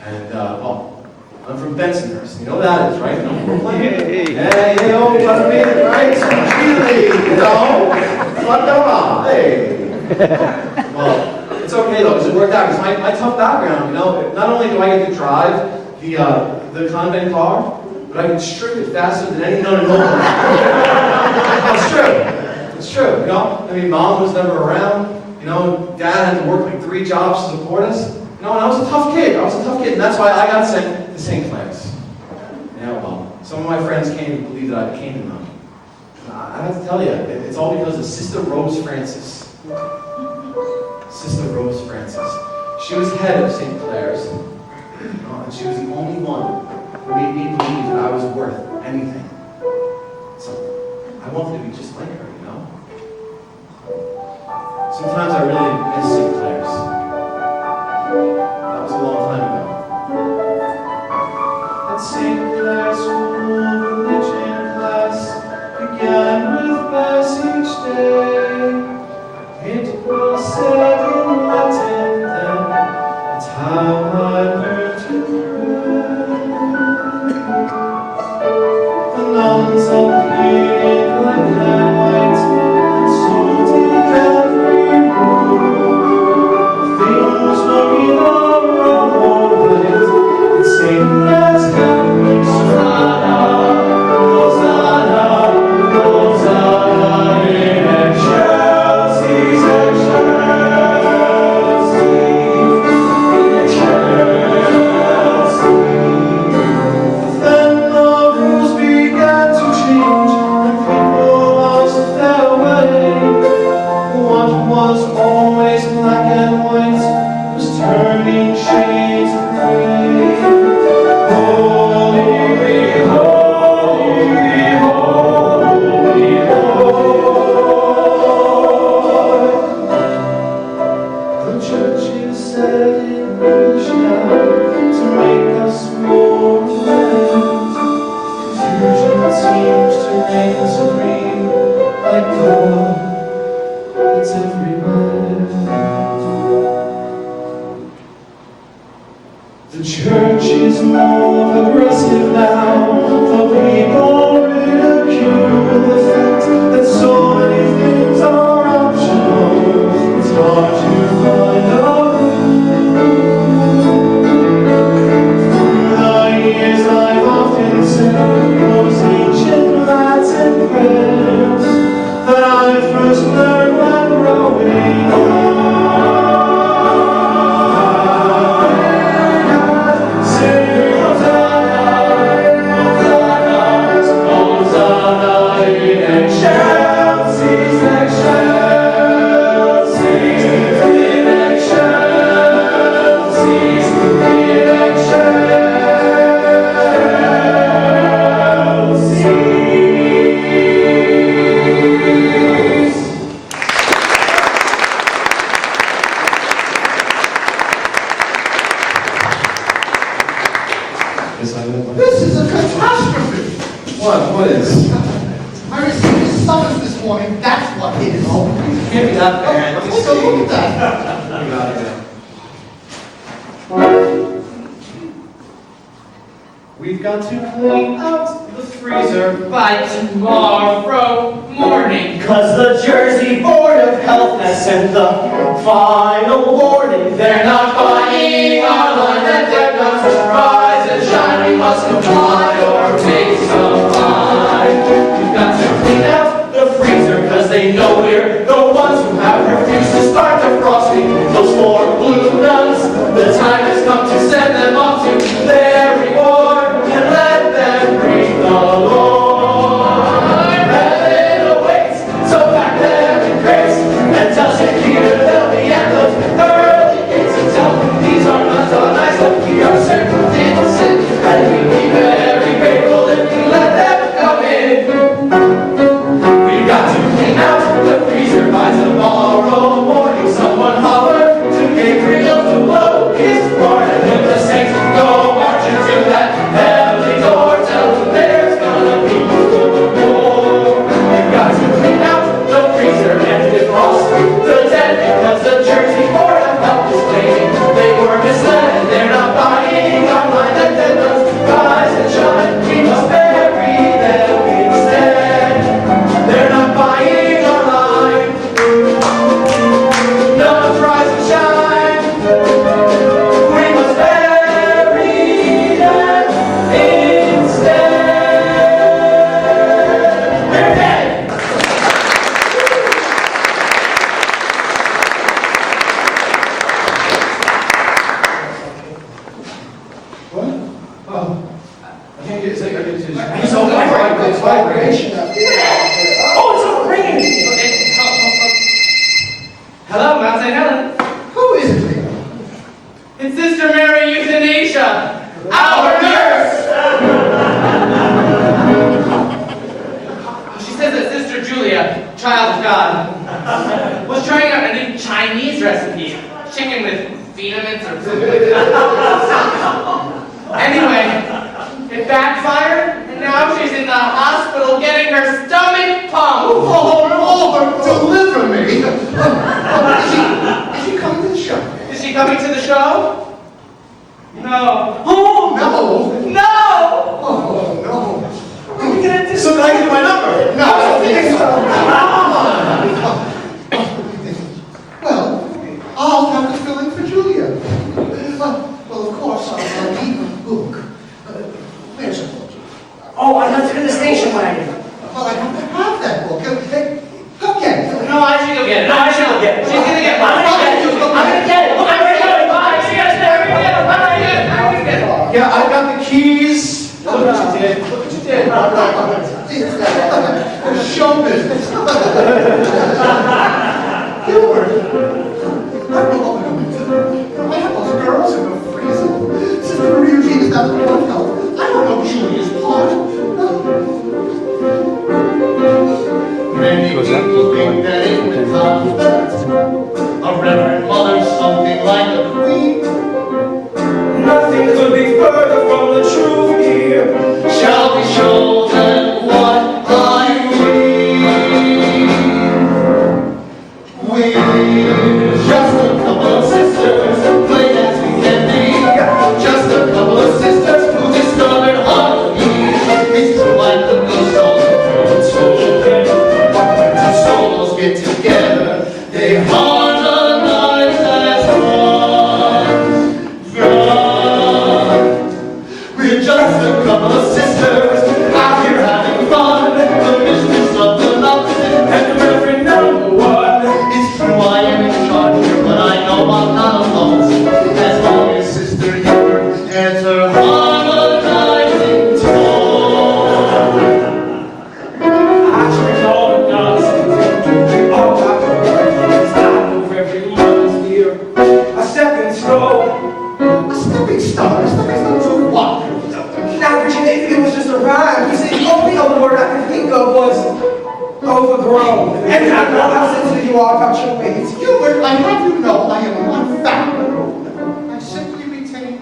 And, well, I'm from Bensonhurst. You know that is, right? No, Brooklyn. Hey, oh, Butterbean, right? Really, you know, what going on? Hey. Well, it's okay, though, because it worked out. Because my tough background, you know, not only do I get to drive the convent car, but I can strip it faster than any nun in Oakland. That's true. It's true, you know? I mean, Mom was never around. You know, Dad had to work like 3 jobs to support us. You know, and I was a tough kid. And that's why I got sent to St. Clair's. Yeah, well, some of my friends came to believe that I became a nun. I have to tell you, it's all because of Sister Rose Francis. Sister Rose Francis. She was head of St. Clair's, you know, and she was the only one who made me believe that I was worth anything. So, I wanted to be just like her, you know? Sometimes I really miss St. Clair's. That was a long time ago. At St. Clair's School of Religion class began with Mass each day. It was said in Latin then, it's how I learned to pray. The nuns appeared in black and white, and so did every room. Things were either wrong or right, and St. Clair's Catholic Hosanna, Hosanna in excelsis, Then the rules began to change, and people lost their way. What was always black and white was turning shades of gray. Holy, holy, holy Lord. The church is setting each down to make us more enlightened. Confusion seems to reign supreme, like God, it's everywhere. The church is more aggressive now. The people ridicule the fact that so many things are optional. It's hard to find a Through the years I've often said those ancient Latin prayers that I first learned when growing up. Sing Hosanna, Hosanna in excelsis, excelsis, in excelsis, in excelsis. Yes, I know. This is a catastrophe. What is? I received a summons this morning. That's what it is. Oh, Can't be that bad. Let me take a look at see. that. You got it. We've got to clean out the freezer. By tomorrow morning, 'cause the Jersey Board of Health has sent the final warning. They're not buying our line and they're not to rise and shine. We must comply or pay some fine. We've got to clean out the freezer 'cause they know we're the ones who have refused to start defrosting those 4 blue nuns. The time has come to send them off to their reward and let them breathe the Lord. Heaven awaits, so pack them in grace and tell St. Peter they'll be at those early gates. are misled. They're not buying online that dead ones rise and shine. We must bury them instead. They're not buying online. None of rise and shine. We must bury them instead. They're dead. What? Oh. I can't get it. It's all vibration up there. Oh, it's all ringing. Hello, Mount St. Helen. Who is it, Leo? It's Sister Mary Euthanasia, our nurse. She says that Sister Julia, child of God, was trying out a new Chinese recipe, chicken with venomous or something like that. Anyway, it backfired, and now she's in the hospital getting her stomach pumped. Oh, Lord, deliver me. Is she coming to the show? Is she coming to the show? No. Oh, no. No! Oh, no. What are we gonna do? So now you get my number. No, I don't think so. Well, I'll have to fill in for Julia. Well, of course, I'll need a book. Where's the book? Oh, I left it in the station wagon. Well, I have to have that book. Hey, go get it. No, I should go get it. No, I should go get it. She's gonna get mine. I'm gonna get it. I'm gonna get it. I'm gonna get it. Bye. See you guys later. I'm gonna get it. Bye. Yeah, I got the keys. Look what you did. Look what you did. Show business. Gilbert. I have those girls in the freezer. Sister Maria Eugene is not the one help. I don't know Julia's part. Many people think that in the convent, a reverend mother's something like a queen. Nothing could be further from the truth here. Shall we show them what I mean? We're just a couple of sisters, plain as we can be. Just a couple of sisters who discovered harmony. It's true like the good souls of soul. Two souls get together, they harmonize as one. We're just a couple of sisters out here having fun. The mistress of the love and the reverend number one. It's true I am in charge here, but I know I'm not alone. As long as Sister Hubert has her harmonizing tone. I drink all the nonsense. All my friends, I know every mother's here. A stepping stone. A stepping stone? A stepping stone to what? Now, Virginia, it was just a rhyme. You see, the only other word I could think of was overgrown. And I know how sensitive you are about your weight. Gilbert, I have you know I am not fat. I simply retain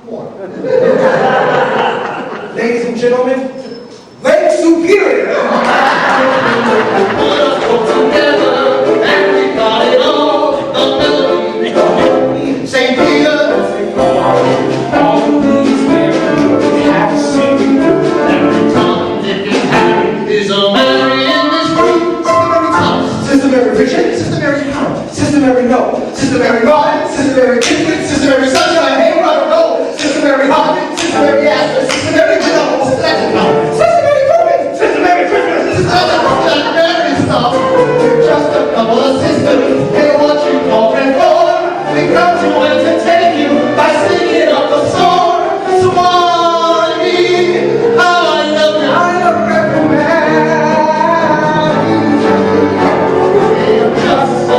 water. Ladies and gentlemen, Lake Superior. Put us both together, and we got it all. The melody, St. Peter. All of these men have to sing. Every Tom, Dick, and Harry is a Mary in this group. Sister Mary Thomas. Sister Mary Richard. Sister Mary Howard. Sister Mary No. Sister Mary Martin. Sister Mary Kingston. Sister Mary Sunshine. Hey, Robert Roll. Sister Mary Hopkins. Sister Mary Asper. Sister Mary Widow. Sister Sister Mary Corbin. Sister Mary Christmas. Sister That Mary stuff. Just a couple of sisters. Hey, what you call reform? We come to entertain you by singing up a song. Swanee, how I love you. I love every man. We're just a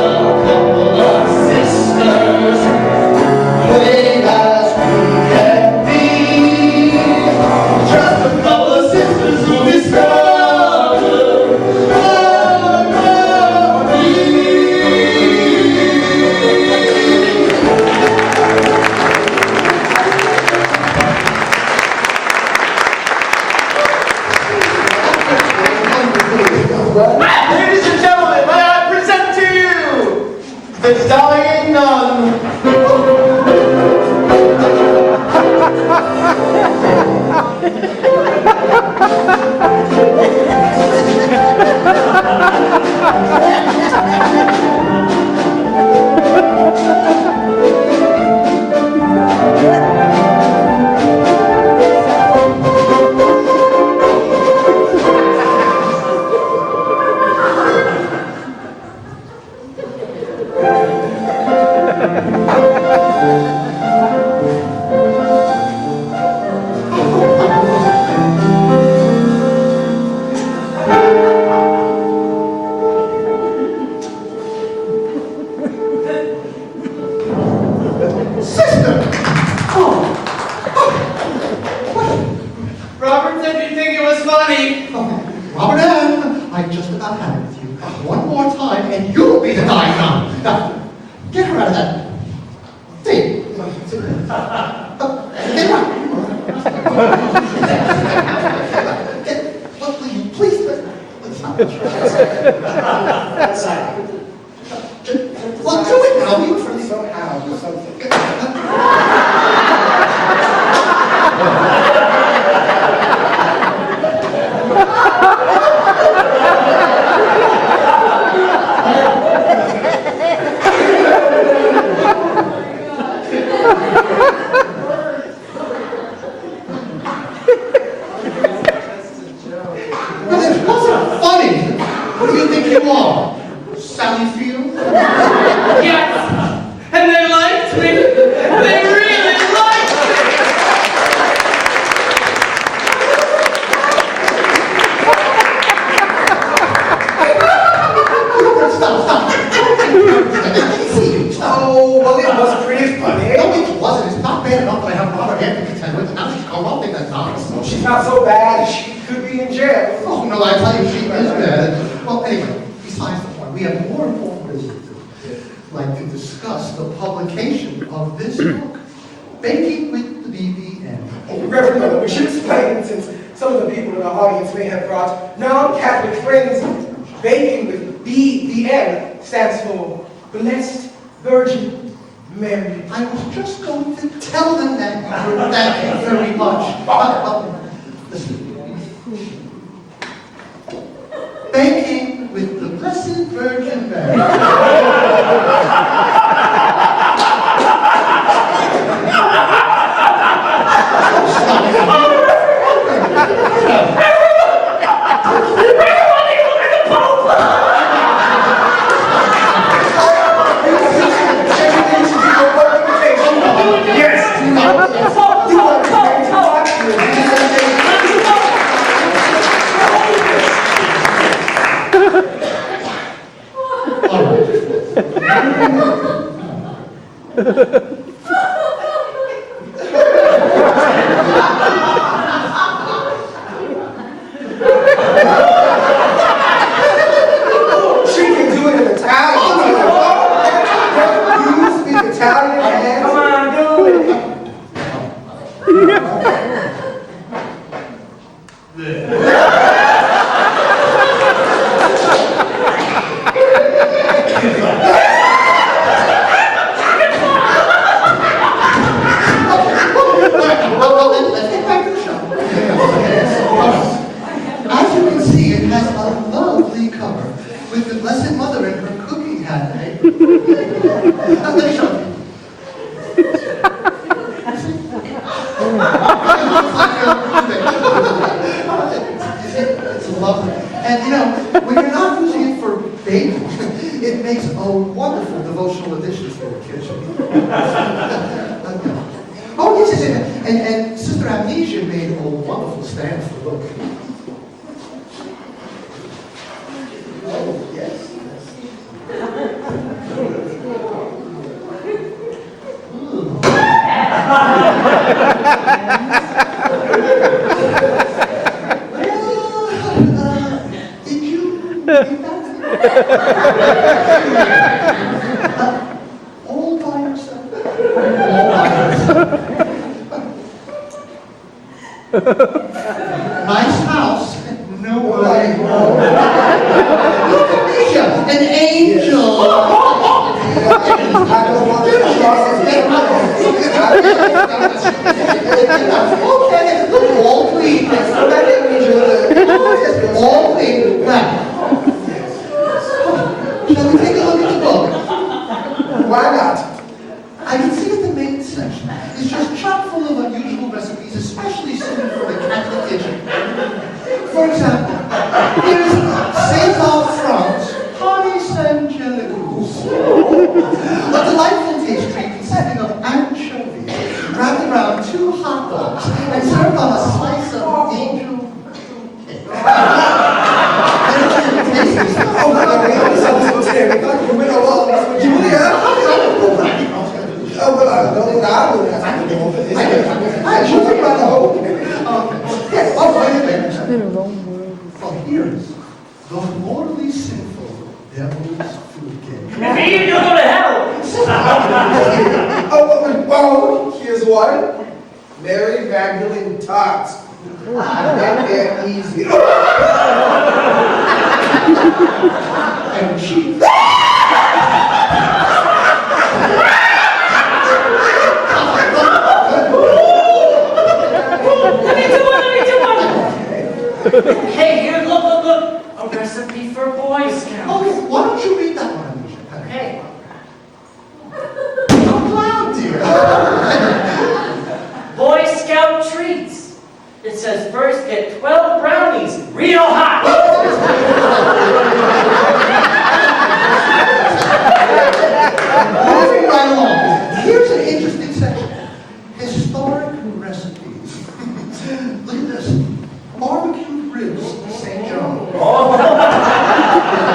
couple of sisters, plain as we can be. Just a couple of sisters who discovered harmony. Sister! Oh. Robert said you'd think it was funny. Robert Ann, I just about had it with you. One more time, and you'll be the dying nun. Now, get her out of that thing. Get her out. What will you please? Well, do it now. We for Somehow, or something. Well, it wasn't funny. What do you think you are? Sally Field? Yes! And they liked me! They really liked me! Stop. I see you. Stop. Oh, well, it was pretty funny. No, it wasn't. It's not bad enough that I have Robert Ann to contend with. Now she's gone. I'll think that's nice. She's not so bad. She could be in jail. Oh, no, I tell you, she is bad. Well, anyway, besides the point, we have more important business to do. Like to discuss the publication of this book, Baking with the BBN. Oh, Reverend Mother, we should explain, since some of the people in the audience may have brought non-Catholic friends. Baking with BVN stands for Blessed Virgin Mary. I was just going to tell them that. Thank you very much. Listen. Baking with the Blessed Virgin Mary. She can do it in Italian. You speak Italian, man. Come on, do it. Well, let's get back to the show. As you can see, it has a lovely cover with the Blessed Mother in her cooking hat. Now, let me show you. It's lovely. And you know, when you're not using it for baking, it makes a wonderful devotional addition to the kitchen. Oh, yes, and Sister Amnesia made a wonderful stand for the book. Oh, yes. Did you read that? All by yourself? Nice house. No way. Look at Misha, an angel. Okay, look, all clean. All clean. Now, shall we take a look at the book? Why not? I can see that the main section is just chock full of unusual recipes, especially suited for the Catholic kitchen. For example, here's César France, honey Sangelicus. A delightful taste treat consisting of anchovies wrapped around 2 hot dogs and served on a slice of angel cake. Oh, my God, we thought you were going to Julia. Oh, but Don't I will have to go over this. I should think about the whole. Yes, oh, wait a minute. Well, here's the mortally sinful devil's food cake. If you eat, you'll go to hell. Oh, here's one. Mary Magdalene Tots. Not that easy. And cheese. Hey, here, look. A recipe for Boy Scouts. Okay, why don't you read that one, Amnesia? Okay. Out loud, dear. Boy Scout treats. It says first get 12 brownies, real hot. Moving right along. Here's an interesting section. Historic recipes. Look at this. Barbecued ribs, St. John.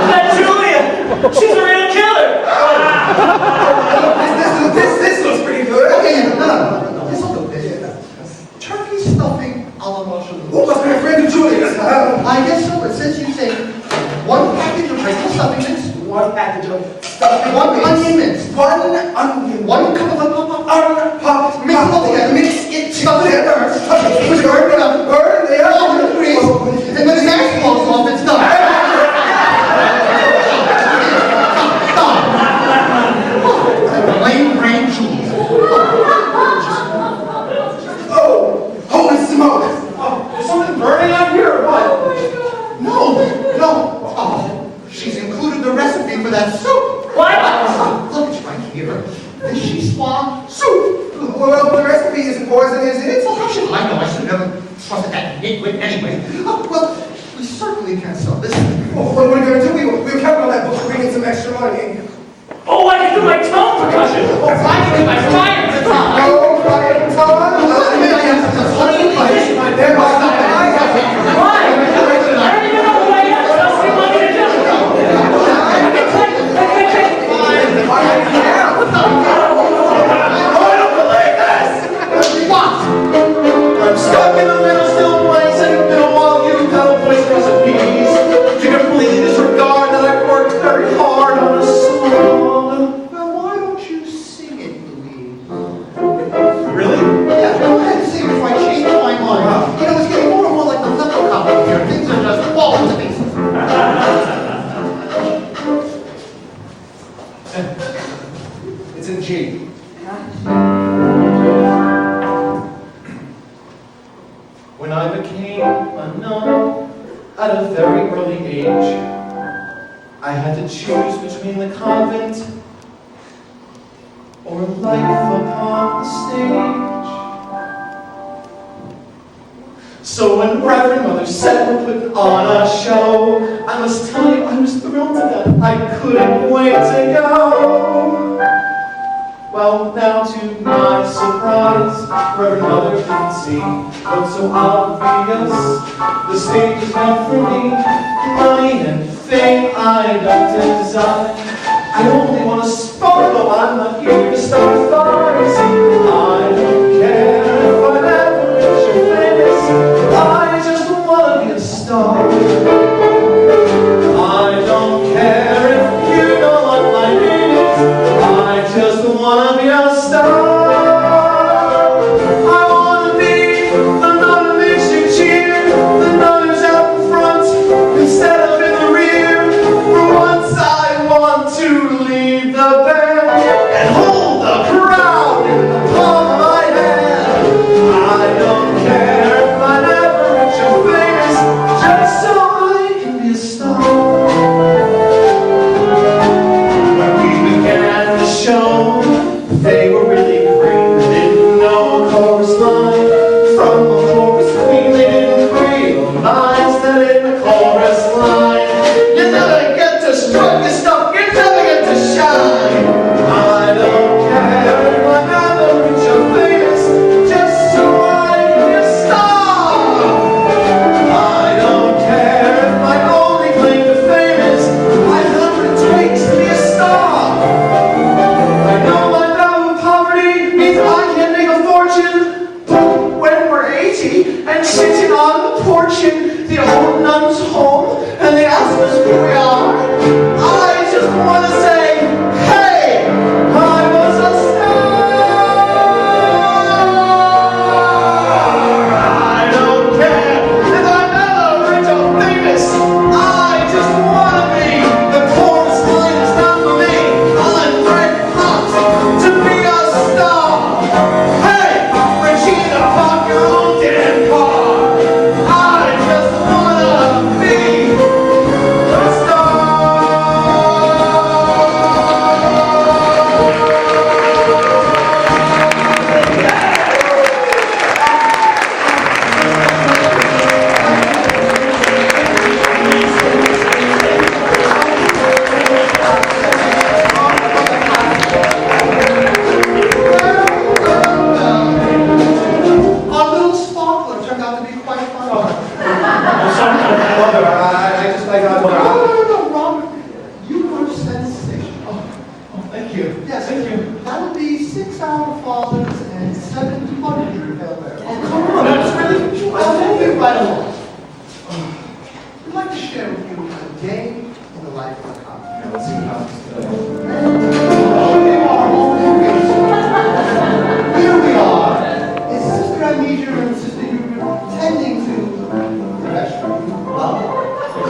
That Julia, she's a real killer. This looks pretty good. Okay, no. This will do. Turkey stuffing a la Marshall. Who must be a friend of Julia's? I guess so, but since you say one package of regular stuffing mix, One package of stuffing. one onion mix, One onion. one cup of Unpopped. mix it all together, Mix it stuff it in together. there, put it burn it up, Burn it up. all the grease, and when the gas falls off, it's done. Done. Lame brain cheese. Oh, holy smoke. Oh, is something burning out here or what? No. Oh, she's included the recipe for that soup. What? Look, it's right here. The Shiswa soup. Well, the recipe isn't poison, is it? Well, how should I know? I should never trusted that nitwit anyway. Oh, well, we certainly can't sell this. Well, what are we going to do? We were counting on that book to bring in some extra money. Oh, I can do my tone percussion. Oh, I can do my fire to time. Oh, Brian, come on. May I have some honey? There are some Why? I don't even know who I am. What else do you want me to do? I'm stuck in the middle, still blazing middle while you pedal voice recipes. To complete disregard that I've worked very hard on a song. Well, why don't you sing it, Louise? Really? Yeah, go ahead and sing it before I change my mind. You know, it's getting more and more like the leper couple here. Things are just falling to pieces. It's in G. When I became a nun at a very early age, I had to choose between the convent or life upon the stage. So when Reverend Mother said we're putting on a show, I must tell you I was thrilled to death. I couldn't wait to go. Well, now to my surprise, Reverend Mother didn't see what's so obvious. The stage is meant for me, money and fame I don't desire. I only want to sparkle, I'm not here to start fires. I don't care if I'm average or famous, I just want to be a star. I don't care if you know what my name is, I just want to be a star. I want to be the nun who makes you cheer, the nun who's out in front instead of in the rear. For once I want to lead the band and hold the crowd in the palm of my hand. I don't care if I'm average or famous, just so I can be a star. When we began the show, they were really great. They didn't know a chorus line from a chorus queen. They didn't realize that in the chorus line, you never get to strut your stuff, you never get to shine. I don't care if I'm average or famous, just so I can be a star. I don't care if my only claim to fame is I have what it takes to be a star. I know poverty means I can make a fortune when we're 80 and sitting on the porch in the old nun's home, and they ask us who we are. I just want to say, hey, I was a star. I don't care if I'm ever rich or famous. I just want to be the chorus line is not for me. I'm very hot to be a star. Hey, Regina, park your own damn car. I just wanna be a star. Our little sparkler turned out to be quite fun. I just like how No, Robert, you were sensational. Thank you. Yes, that would be 6 hour fathers and 700 Hail Marys. Come on, that's really. Well, moving right along. We'd like to share with you a day in the life of a cop. Let's see what happens today. Here we are. Is Sister Amnesia and Sister Hubert tending to the restroom?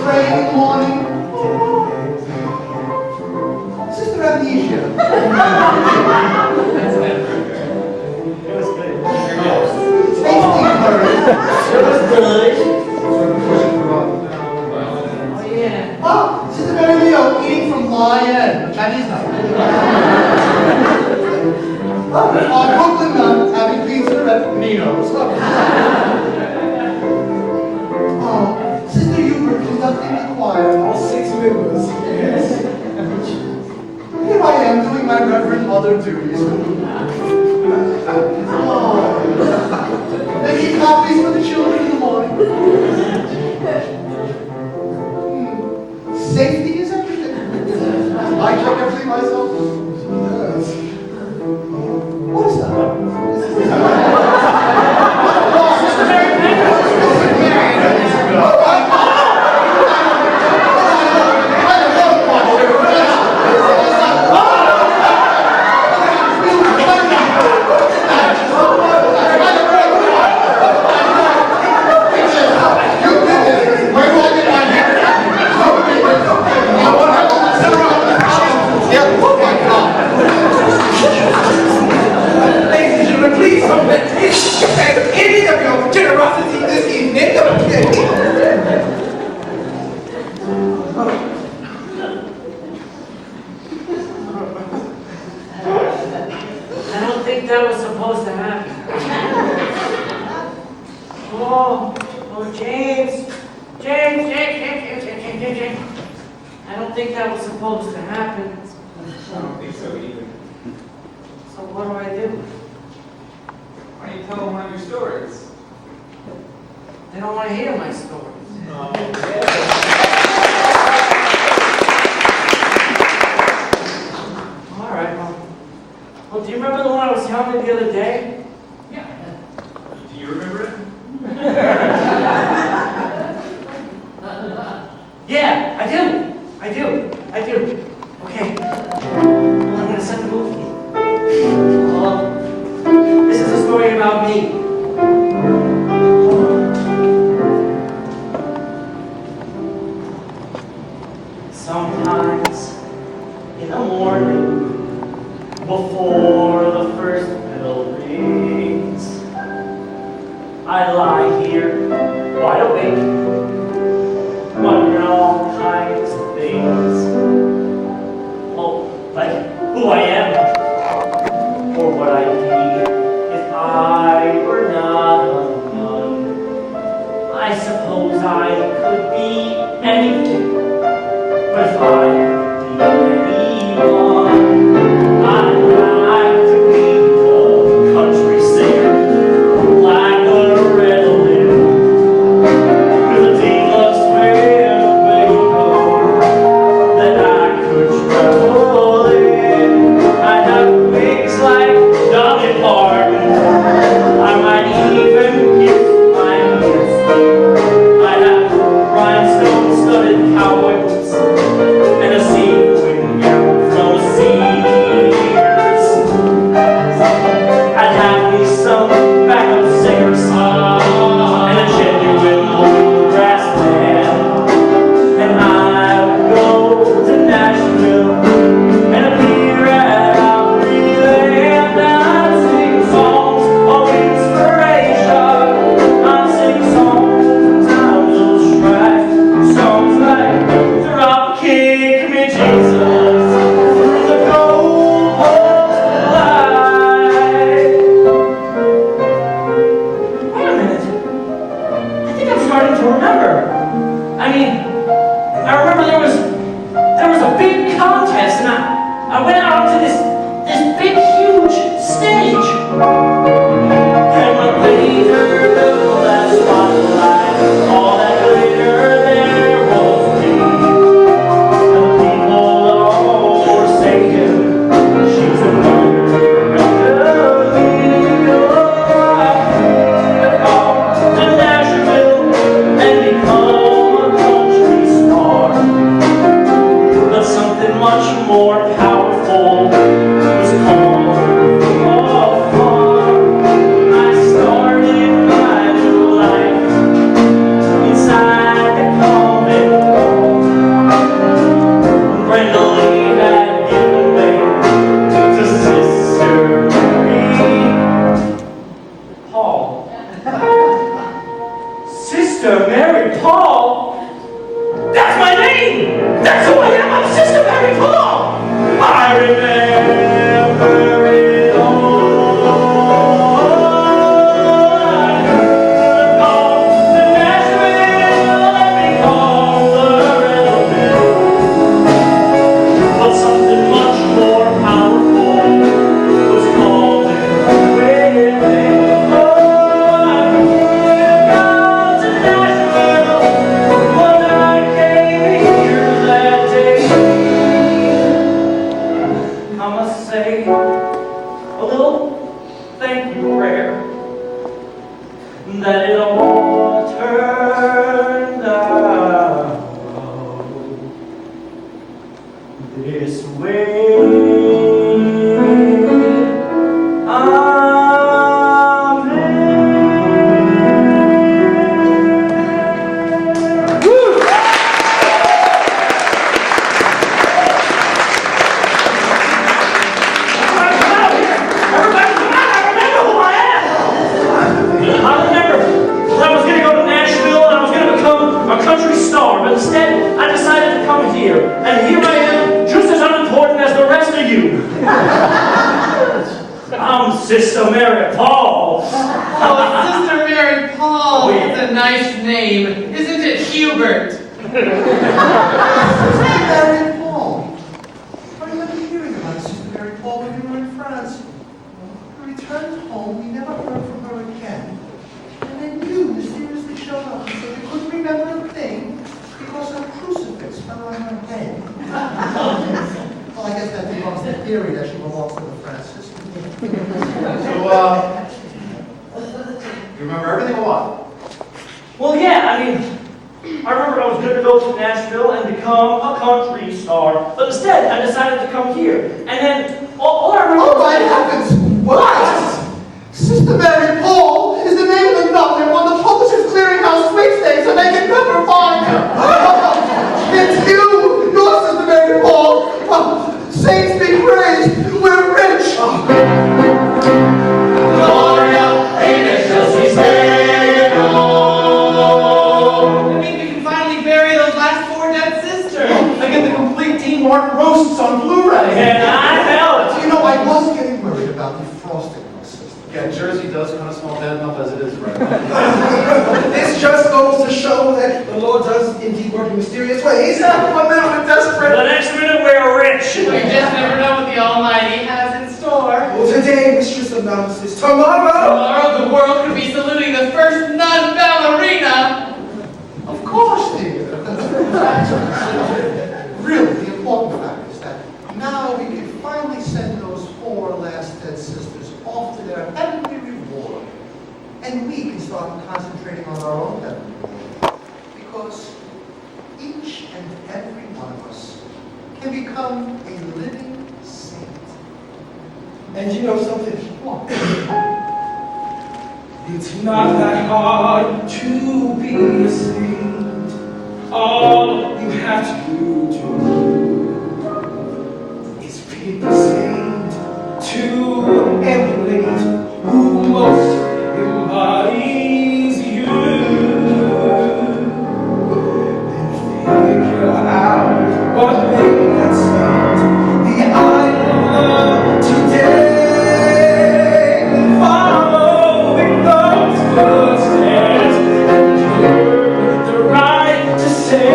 Praying in the morning. Sister Amnesia. Tasting her. Oh, yeah. Oh, Sister Mary Leo eating from Lion, Chinese night. Our brooklynONE having pizza at Nino's. Oh, Sister Hubert conducting the choir. All 6 members. Yes. Here I am doing my Reverend Mother duties. Oh, making coffees for the children in the morning. Safety is everything. I check everything myself. Yes. What is that? Ladies and gentlemen, please don't let any of your generosity this evening. I don't think that was supposed to happen. Oh, James. James. I don't think that was supposed to happen. I don't think so either. So what do I do? Why don't you tell them one of your stories? They don't want to hear my stories. All right, well, do you remember the one I was telling you the other day? Yeah. Do you remember it? Yeah, I do. Okay. Well, I'm gonna set the mood for you. This is a story about me. Sometimes in the morning, before the first bell rings, I lie here wide awake, wondering all kinds of things. Well, like who I am, or what I'd be if I were not a nun. I suppose I could be anything, but if I could be anyone, I'd like to be a country singer, like a redwood, with a deluxe winnebago that I could travel in. I'd have wings like Dolly Parton. And when later the last spotlight, all that glitter there was me. And the people all were saying, she's a murderer of me. Oh, I come to Nashville and become a country star. But something much more powerful was called afar. I started my new life inside the convent wall. Brenda Lee had given way to Sister Mary Paul. Sister Mary Paul? That's my name! That's who I am! I'm Sister Mary Paul! I remember it all. I come to Nashville and become the rebel. But something much more powerful was calling with me. Oh, I come to Nashville, but I came here that day. I must say a little thank you prayer that it all turned out this way. Everybody, come on! I remember who I am! I remember that I was going to go to Nashville and I was going to become a country star, but instead I decided to come here. And here I am, just as unimportant as the rest of you. I'm Sister Mary Paul. Oh, Sister Mary Paul. Oh, yeah. It's a nice name. Isn't it Hubert? Sister Mary Paul. I remember hearing about Sister Mary Paul when we were in France. We returned home, we never heard from her again. And then you mysteriously showed up and said you couldn't remember a thing because her crucifix fell on her head. Well, I guess that belongs to the theory that she belongs to the Franciscans. So, you remember everything or what? Well, yeah, I mean, I remember I was going to go to Nashville and become a country star, but instead I decided to come here. And then all I remember Oh my heavens! What? Sister Mary Paul is the name of the nun that won the Publishers Clearinghouse sweepstakes and they can never find her. It's you! You're Sister Mary Paul! Saints be praised! We're rich! Gloria in excelsis Deo. That means we can finally bury those last 4 dead sisters. I get the complete Dean Martin roasts on Blu-ray. And I helped. You know, I was getting worried about defrosting my sister. Yeah, Jersey does kind of smell bad enough as it is right now. This just goes to show that the Lord does indeed work in mysterious ways. One minute we're The desperate. next minute we're rich. We just never know what the Almighty has in store. Well, today, Mistress of Nonsense. Tomorrow. Tomorrow the world could be saluting the first nun ballerina. Of course, dear. Really, the important fact is that now we can finally send those 4 last dead sisters off to their heavenly reward. And we can start concentrating on our own heavenly reward. Because each and every one of us can become a living saint. And you know something? What? It's not that hard to be a saint. All you have to do is pick a saint to emulate who most embodies you. Then figure out what made that saint the idol today. Following those footsteps and earn the right to say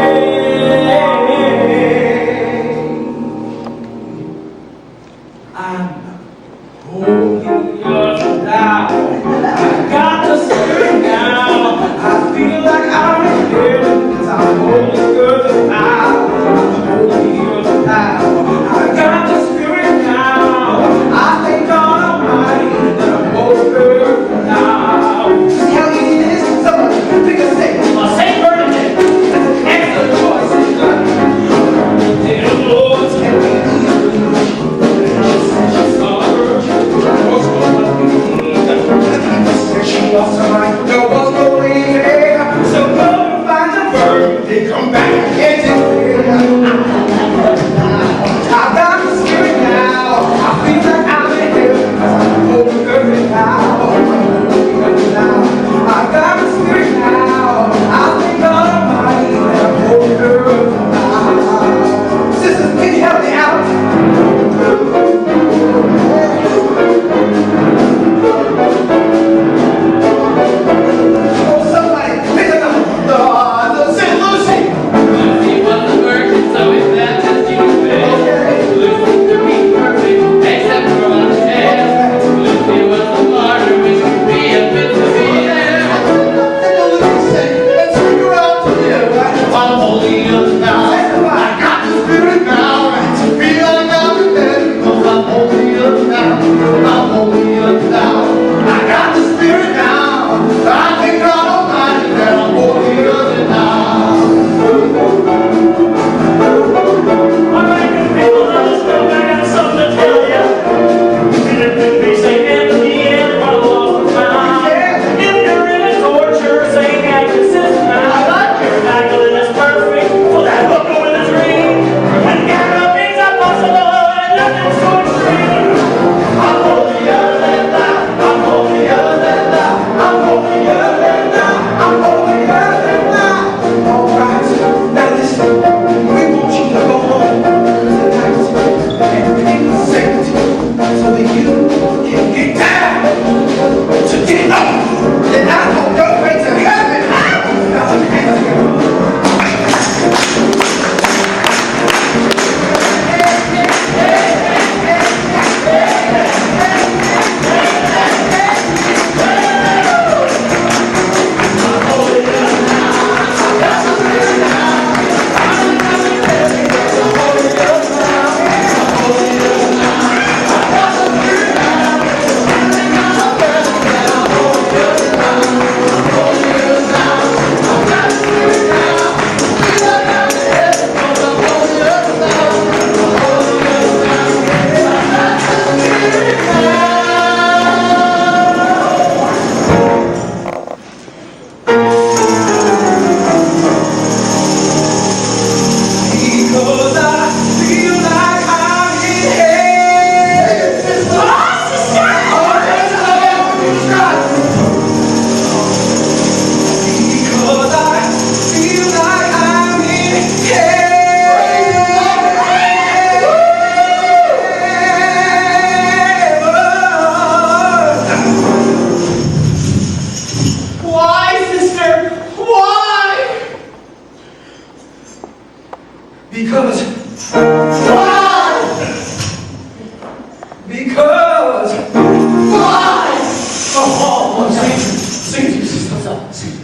Oh, sing to yourself. Sing.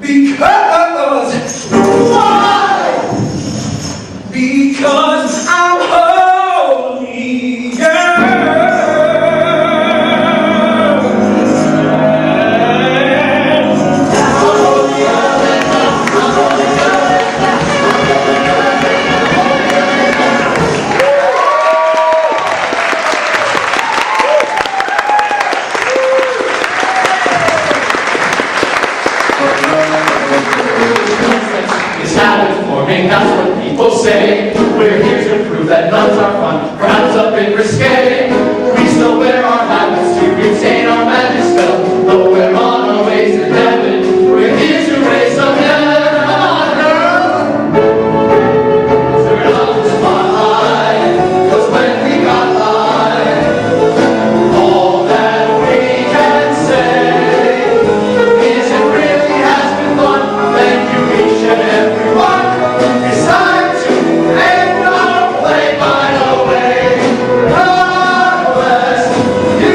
Because why? Because I'm holy, girl. It's habit forming, that's what people say. We're here to prove that nuns are fun, perhaps a bit risque. We still wear our habits to retain our magic spell. Though we're on our ways to heaven, we're here to raise some hell. Come on, girl! Turn off the spotlight, 'cause when we got high, all that we can say is it really has been fun. Thank you each and every one. It's time to end our play by the way. God bless you,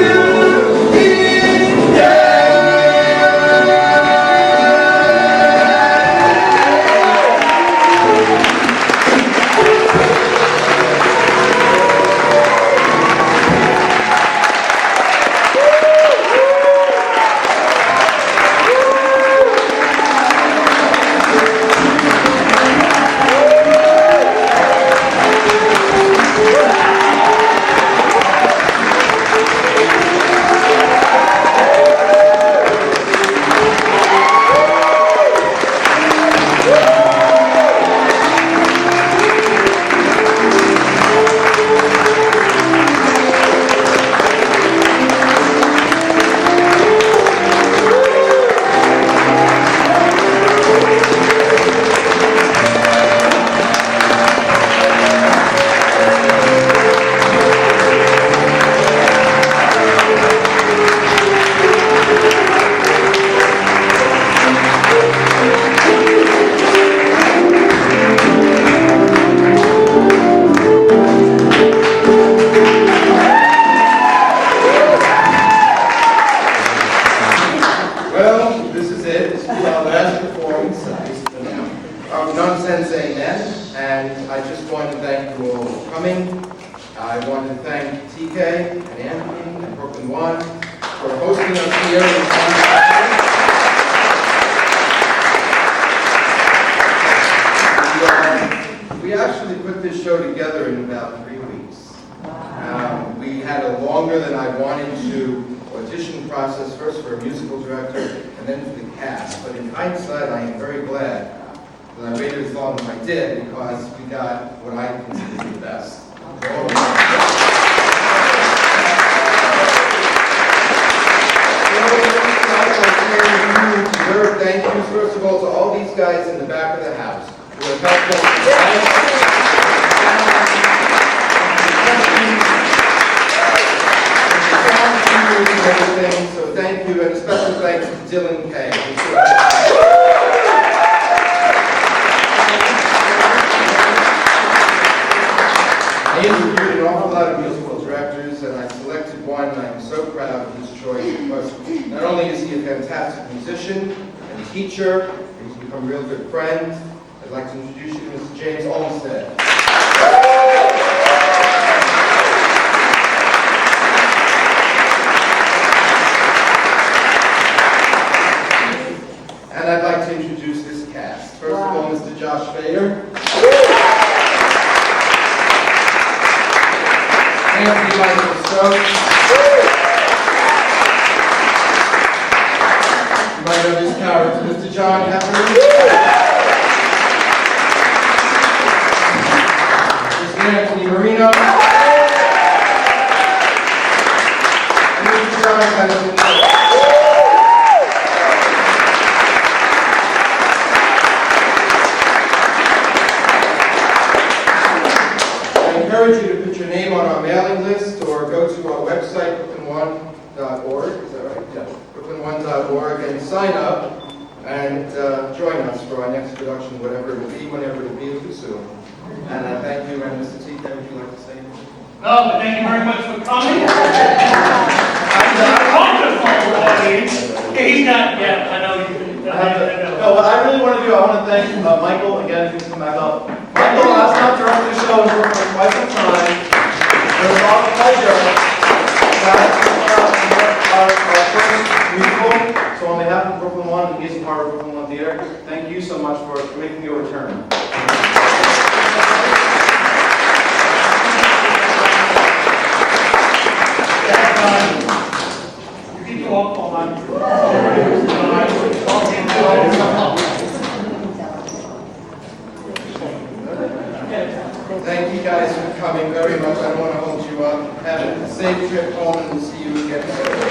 yeah. Well, this is it. This is our last performance of Nunsense, and I just want to thank you all for coming. I want to thank TK and Anthony and BrooklynONE for hosting us here. We actually put this show together in about 3 weeks. We had a longer than I wanted to audition process, first for a musical director and then for the cast. But in hindsight, I am very glad that I waited as long as I did, because we got what I consider the best. Thank you, first of all, to all these guys in the back of the house who have helped us. So thank you, and a special thanks to Dylan Kay. I interviewed an awful lot of musical directors, and I selected one, and I'm so proud of his choice, because not only is he a fantastic musician and teacher, he's become a real good friend. I'd like to introduce you to Mr. James Olmsted. And I'd like to introduce this cast. First of all, Mr. Josh Fader. Anthony Michael Coluccio. You might know this character, Mr. John Heffernan. Mr. Anthony Marino. And Mr. John Heffernan. I encourage you to put your name on our mailing list or go to our website, brooklynone.org. Is that right? Yeah. brooklynone.org, and sign up and join us for our next production, whatever it will be, whenever it will be, too soon. And thank you, and Mr. TK, would you like to say anything? No, but thank you very much for coming. And wonderful. He's not yet, I know you. No, what I really want to do, I want to thank Michael again, who's come back up. Michael, last time throughout the show, has worked for quite some time. It was our pleasure to have our first musical. So on behalf of Brooklyn One, and Amnesia part of Brooklyn One Theater, thank you so much for making your return. You keep talking all night. Thank you guys for coming very much. I don't want to hold you up. Have a safe trip home and see you again.